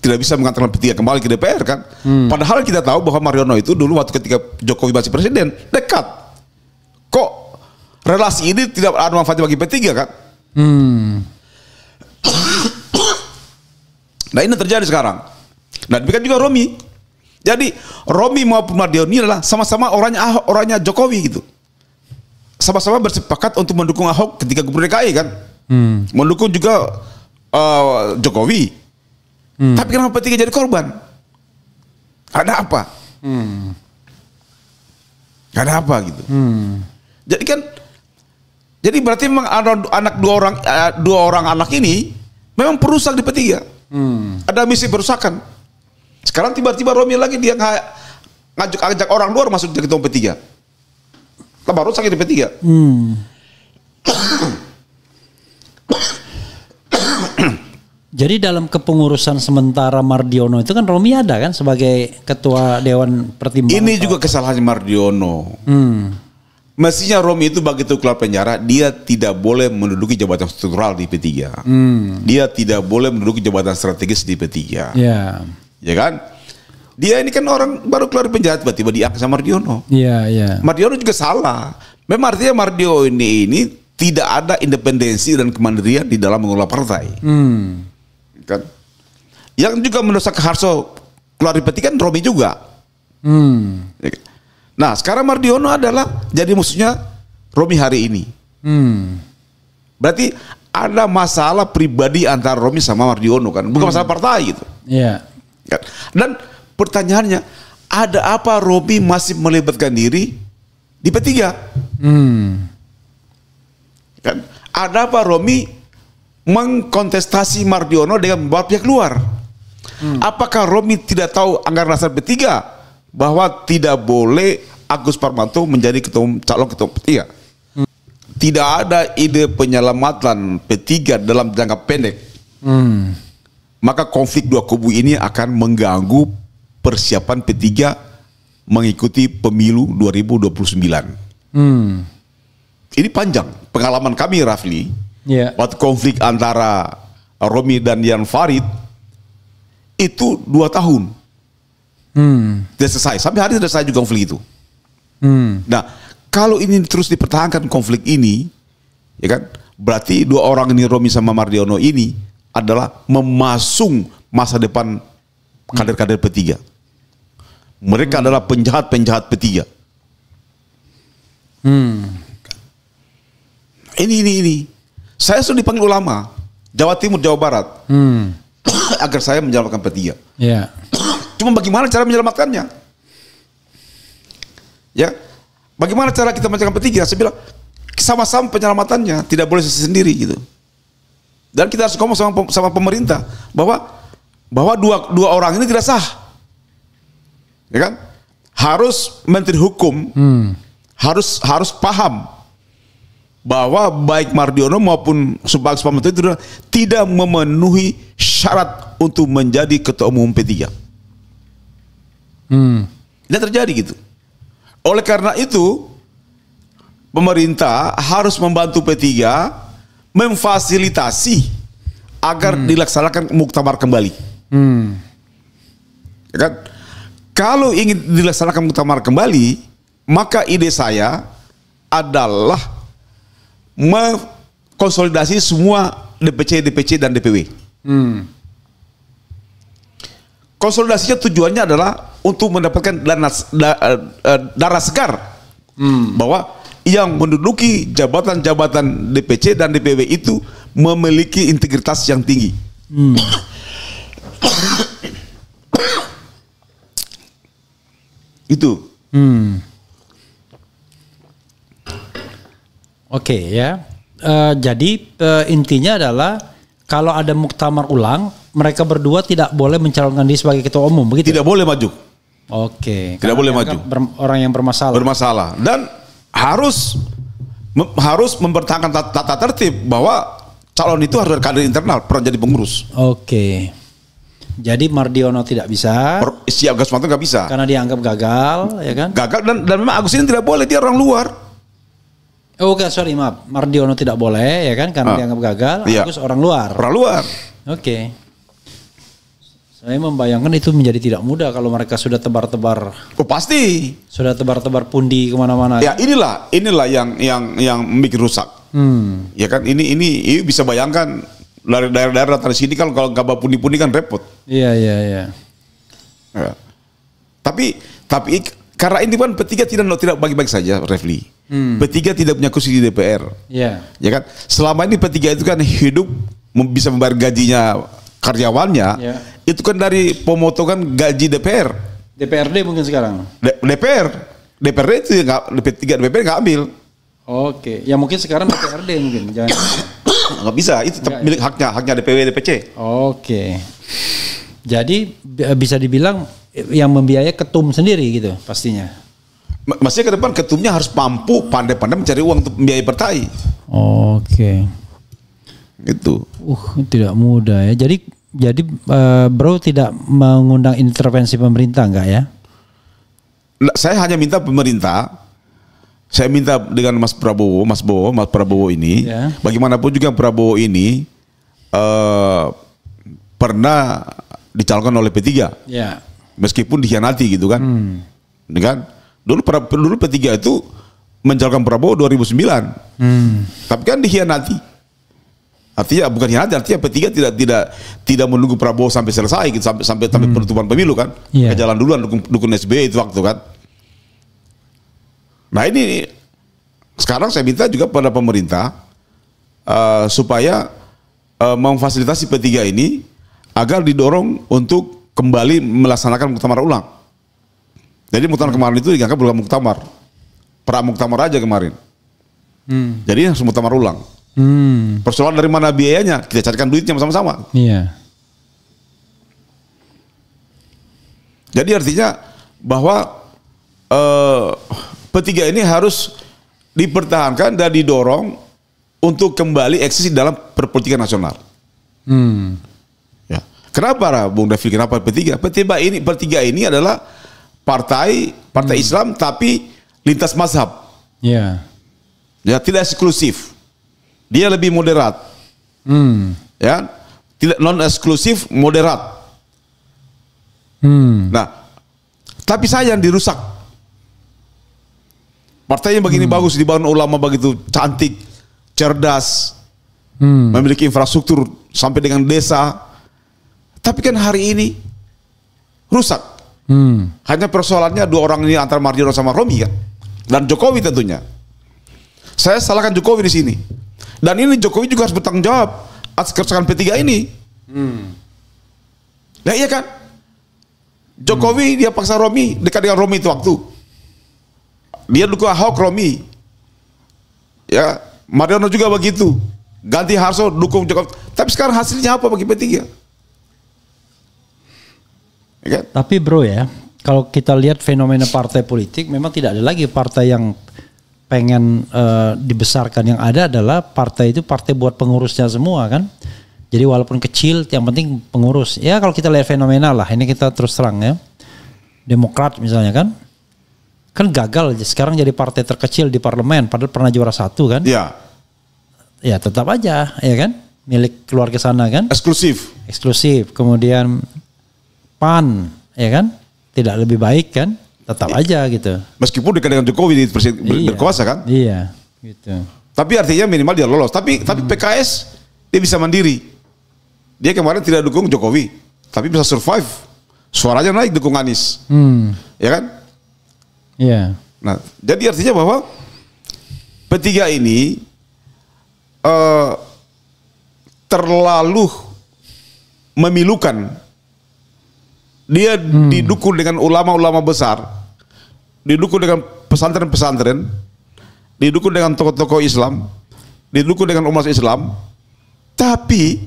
tidak bisa mengantarkan P3 kembali ke DPR kan. Padahal kita tahu bahwa Mardiono itu dulu waktu ketika Jokowi masih presiden dekat. Kok relasi ini tidak ada manfaatnya bagi P3 kan? Nah ini terjadi sekarang. Nah demikian juga Romi. Jadi Romi maupun Mardiono ini adalah sama-sama orangnya Jokowi gitu. Sama-sama bersepakat untuk mendukung Ahok ketika Gubernur DKI kan. Mendukung juga Jokowi. Tapi kenapa P3 jadi korban? Ada apa? Ada apa gitu? Jadi kan, jadi berarti memang ada anak dua orang anak ini memang perusak di P3. Ada misi perusakan. Sekarang tiba-tiba Romi lagi dia ngajak orang luar masuk ke ketua P3. Tambah rusak di P3. Jadi dalam kepengurusan sementara Mardiono itu kan Romi ada kan sebagai ketua Dewan Pertimbangan. Ini juga kesalahan Mardiono. Mestinya Romi itu begitu keluar penjara, dia tidak boleh menduduki jabatan struktural di P3. Dia tidak boleh menduduki jabatan strategis di P3. Ya. Ya kan? Dia ini kan orang baru keluar penjara tiba-tiba diangkat sama Mardiono. Iya, iya. Mardiono juga salah. Memang artinya Mardiono ini tidak ada independensi dan kemandirian di dalam mengelola partai. Kan? Yang juga mendesak Harso keluar di P3 kan Romi juga. Nah sekarang Mardiono adalah jadi musuhnya Romi hari ini. Berarti ada masalah pribadi antara Romi sama Mardiono kan, bukan masalah partai gitu. Iya. Kan? Dan pertanyaannya, ada apa Romi masih melibatkan diri di P3? Kan? Ada apa Romi mengkontestasi Mardiono dengan membawa pihak luar? Apakah Romi tidak tahu anggaran dasar P3 bahwa tidak boleh Agus Parmanto menjadi calon ketua P3? Tidak ada ide penyelamatan P3 dalam jangka pendek. Maka konflik dua kubu ini akan mengganggu persiapan P3 mengikuti pemilu 2029. Ini panjang. Pengalaman kami Rafli, waktu konflik antara Romi dan Jan Farid itu 2 tahun. Tidak selesai. Sampai hari tidak selesai juga konflik itu. Nah, kalau ini terus dipertahankan konflik ini, ya kan, berarti dua orang ini Romi sama Mardiono ini adalah memasung masa depan kader-kader P3. Mereka adalah penjahat-penjahat P3. Ini. Saya sudah dipanggil ulama Jawa Timur, Jawa Barat agar saya menyelamatkan P3. Yeah. Cuma bagaimana cara menyelamatkannya? Ya, bagaimana cara kita menyelamatkan P3? Saya bilang sama-sama penyelamatannya, tidak boleh sendiri gitu. Dan kita harus ngomong sama pemerintah bahwa dua orang ini tidak sah, ya kan? Harus Menteri Hukum harus paham bahwa baik Mardiono maupun Agus Parmanto itu tidak memenuhi syarat untuk menjadi ketua umum P3. Tidak terjadi gitu. Oleh karena itu pemerintah harus membantu P3 memfasilitasi agar dilaksanakan muktamar kembali. Ya kan? Kalau ingin dilaksanakan muktamar kembali, maka ide saya adalah mengkonsolidasi semua DPC dan DPW. Konsolidasinya tujuannya adalah untuk mendapatkan darah segar, bahwa yang menduduki jabatan-jabatan DPC dan DPW itu memiliki integritas yang tinggi. Itu. Oke ya. Jadi intinya adalah kalau ada muktamar ulang, mereka berdua tidak boleh mencalonkan diri sebagai ketua umum, begitu? Tidak boleh maju. Oke. Tidak boleh maju. Orang yang bermasalah. Bermasalah dan harus mempertahankan tata tertib bahwa calon itu harus kader internal, pernah jadi pengurus. Oke. Jadi Mardiono tidak bisa. Si Agus Manto nggak bisa. Karena dianggap gagal, ya kan? Gagal dan memang Agus ini tidak boleh, dia orang luar. Oh, oke, sorry, maaf. Mardiono tidak boleh, ya kan? Karena dianggap gagal. Iya. Agus orang luar. Orang luar. Oke. Saya membayangkan itu menjadi tidak mudah kalau mereka sudah tebar-tebar. Oh pasti. Sudah tebar-tebar pundi kemana-mana. Ya inilah yang bikin rusak. Ya kan ini bisa bayangkan dari daerah-daerah dari sini kalau nggak bawa pundi-pundi kan repot. Iya. Ya. Tapi karena ini kan P3 tidak bagi-bagi saja, Refli. P3 tidak punya kursi di DPR. Iya. Ya kan? Selama ini P3 itu kan hidup bisa membayar gajinya karyawannya. Ya. Itu kan dari pemotongan gaji DPR. DPRD mungkin sekarang. DPRD itu nggak, P3 DPR nggak ambil. Oke. Ya mungkin sekarang DPRD mungkin. Jangan. Nggak bisa, itu tetap milik haknya DPW DPC. Oke. Jadi bisa dibilang yang membiayai ketum sendiri gitu pastinya. Maksudnya ke depan ketumnya harus mampu pandai-pandai mencari uang untuk membiayai partai. Oke. Gitu. Tidak mudah ya. Jadi bro tidak mengundang intervensi pemerintah enggak ya? Saya hanya minta pemerintah. Saya minta dengan Mas Prabowo ini, ya. Bagaimanapun juga Prabowo ini pernah dicalonkan oleh P3. Ya. Meskipun dikhianati gitu kan. Kan? Dulu P3 itu mencalonkan Prabowo 2009. Tapi kan dikhianati. Artinya bukan hianati, artinya P3 tidak menunggu Prabowo sampai selesai gitu, sampai penutupan pemilu kan. Yeah. Ke jalan duluan dukung SBY itu waktu kan. Nah ini sekarang saya minta juga pada pemerintah supaya memfasilitasi P3 ini agar didorong untuk kembali melaksanakan muktamar ulang. Jadi muktamar kemarin itu dianggap bukan muktamar, pra-muktamar aja kemarin. Jadi harus muktamar ulang. Persoalan dari mana biayanya, kita carikan duitnya sama-sama. Iya. Jadi artinya bahwa P3 ini harus dipertahankan dan didorong untuk kembali eksis dalam perpolitikan nasional. Ya. Kenapa Bung David? Kenapa P3? P3 ini adalah partai Islam tapi lintas mazhab. Iya. Ya, tidak eksklusif. Dia lebih moderat. Ya, tidak non eksklusif, moderat. Nah, tapi sayang dirusak. Partainya begini bagus, dibangun ulama begitu cantik, cerdas, memiliki infrastruktur sampai dengan desa. Tapi kan hari ini rusak. Hanya persoalannya dua orang ini antara Mardiono sama Romi kan, dan Jokowi tentunya. Saya salahkan Jokowi di sini. Dan ini Jokowi juga harus bertanggung jawab atas kerusakan P3 ini. Nah iya kan? Jokowi dia paksa Romi, dekat dengan Romi itu waktu. Dia dukung Ahok Romi. Ya, Mardiono juga begitu. Ganti Harso dukung Jokowi. Tapi sekarang hasilnya apa bagi P3? Ya kan? Tapi bro ya, kalau kita lihat fenomena partai politik, memang tidak ada lagi partai yang pengen dibesarkan. Yang ada adalah partai itu partai buat pengurusnya semua kan. Jadi walaupun kecil, yang penting pengurus. Ya kalau kita lihat fenomena lah, ini kita terus terang ya. Demokrat misalnya kan gagal sekarang jadi partai terkecil di parlemen, padahal pernah juara 1 kan. Iya. Ya tetap aja ya kan, milik keluarga sana kan. Eksklusif. Kemudian PAN ya kan? Tidak lebih baik kan? Tetap aja gitu. Meskipun dekat dengan Jokowi berkuasa kan? Iya, gitu. Tapi artinya minimal dia lolos. Tapi PKS dia bisa mandiri. Dia kemarin tidak dukung Jokowi, tapi bisa survive. Suaranya naik dukung Anies. Ya kan? Iya. Nah, jadi artinya bahwa P3 ini terlalu memilukan. Dia didukung dengan ulama-ulama besar, didukung dengan pesantren-pesantren, didukung dengan tokoh-tokoh Islam, didukung dengan umat Islam, tapi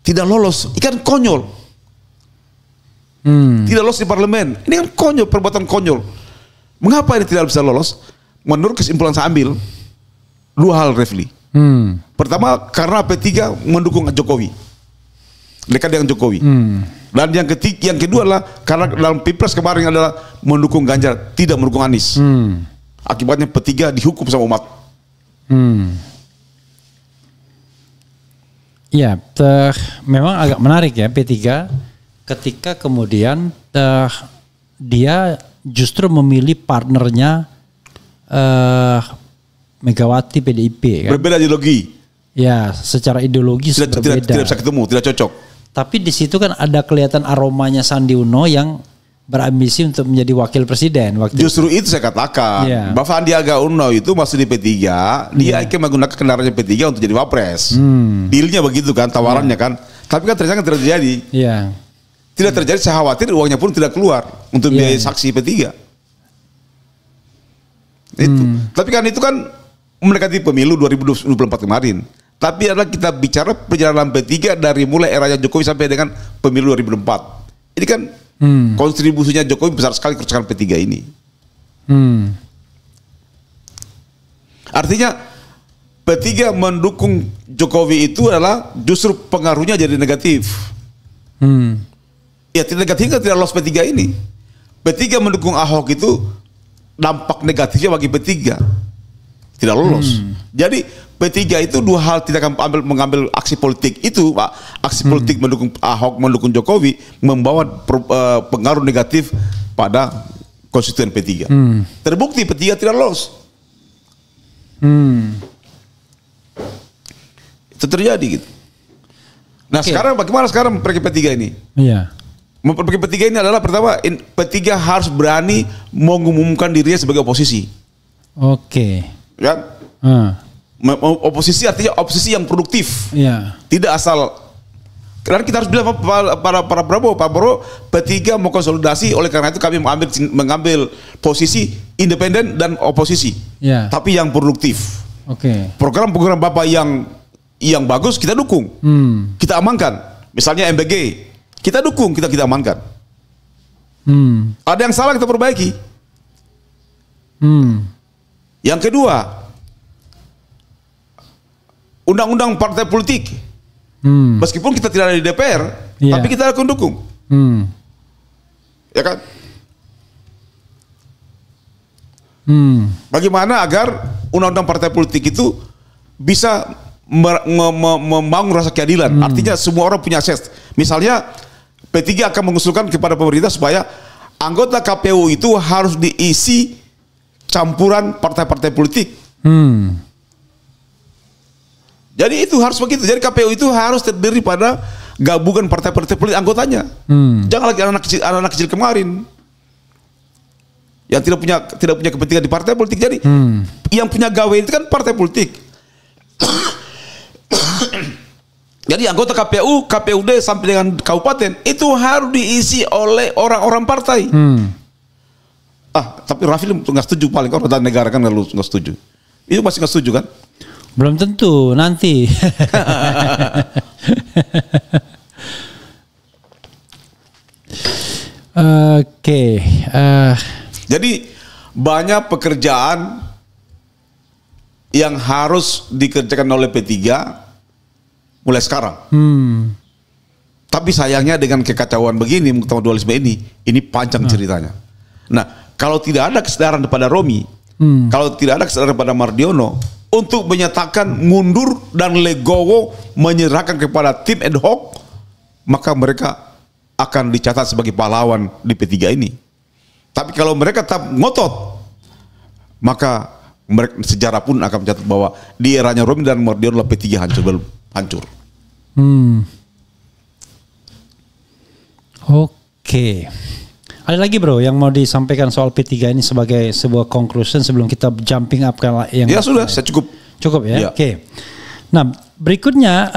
tidak lolos. Ikan konyol. Tidak lolos di parlemen. Ini kan konyol, perbuatan konyol. Mengapa ini tidak bisa lolos? Menurut kesimpulan saya ambil dua hal, Refli. Pertama, karena P3 mendukung Jokowi, dekat dengan Jokowi. Dan yang kedua adalah karena dalam Pilpres kemarin adalah mendukung Ganjar, tidak mendukung Anies. Akibatnya P3 dihukum sama umat. Ya, memang agak menarik ya P3 ketika kemudian dia justru memilih partnernya Megawati PDIP kan? Berbeda ideologi. Ya, secara ideologis berbeda. Tidak bisa ketemu, tidak cocok. Tapi di situ kan ada kelihatan aromanya Sandi Uno yang berambisi untuk menjadi wakil presiden waktu Justru itu saya katakan, Mbak Sandiaga Uno itu masih di P3, dia akan menggunakan kendaraannya P3 untuk jadi wapres. Dealnya begitu kan, tawarannya kan. Tapi kan ternyata tidak terjadi. Tidak terjadi, saya khawatir uangnya pun tidak keluar untuk biaya saksi P3. Itu. Tapi kan itu kan mendekati pemilu 2024 kemarin. Tapi adalah kita bicara perjalanan P3 dari mulai eranya Jokowi sampai dengan pemilu 2024. Ini kan kontribusinya Jokowi besar sekali kerusakan P3 ini. Artinya P3 mendukung Jokowi itu adalah justru pengaruhnya jadi negatif. Ya tidak negatif, tidak lolos P3 ini. P3 mendukung Ahok itu dampak negatifnya bagi P3 tidak lolos. Jadi P3 itu dua hal, tidak akan mengambil aksi politik itu, Pak. Aksi politik mendukung Ahok, mendukung Jokowi membawa pengaruh negatif pada konstituen P3. Terbukti P3 tidak lolos. Itu terjadi gitu. Nah, sekarang bagaimana sekarang memperbaiki P3 ini? Memperbaiki P3 ini adalah pertama, P3 harus berani mengumumkan dirinya sebagai oposisi. Kan? Oposisi artinya oposisi yang produktif. Tidak asal. Karena kita harus bilang para Prabowo, Pak Prabowo, P3 mau konsolidasi, oleh karena itu kami mengambil posisi independen dan oposisi. Tapi yang produktif. Program-program Bapak yang bagus kita dukung. Kita amankan. Misalnya MBG, kita dukung, kita amankan. Ada yang salah kita perbaiki. Yang kedua, undang-undang partai politik. Meskipun kita tidak ada di DPR, tapi kita akan dukung. Ya kan? Bagaimana agar undang-undang partai politik itu bisa membangun rasa keadilan. Artinya semua orang punya akses. Misalnya P3 akan mengusulkan kepada pemerintah supaya anggota KPU itu harus diisi campuran partai-partai politik. Jadi itu harus begitu. Jadi KPU itu harus terdiri pada gabungan partai-partai politik anggotanya. Jangan lagi anak-anak kecil kemarin yang tidak punya kepentingan di partai politik. Jadi yang punya gawe itu kan partai politik. Jadi anggota KPU, KPUD sampai dengan kabupaten itu harus diisi oleh orang-orang partai. Tapi Raffi nggak setuju, paling kalau tentang negara kan nggak setuju. Itu masih nggak setuju kan? Belum tentu nanti. Jadi banyak pekerjaan yang harus dikerjakan oleh P3 mulai sekarang. Tapi sayangnya dengan kekacauan begini, muktamar dualisme ini panjang ceritanya. Nah, kalau tidak ada kesadaran pada Romi, kalau tidak ada kesadaran pada Mardiono untuk menyatakan mundur dan legowo menyerahkan kepada tim ad hoc, maka mereka akan dicatat sebagai pahlawan di P3 ini. Tapi kalau mereka tetap ngotot, maka sejarah pun akan mencatat bahwa di eranya Romi dan Mardiono P3 hancur. Oke. Ada lagi bro yang mau disampaikan soal P3 ini sebagai sebuah conclusion sebelum kita jumping up ke yang ya sudah, saya cukup. Cukup ya. Ya. Oke. Nah, berikutnya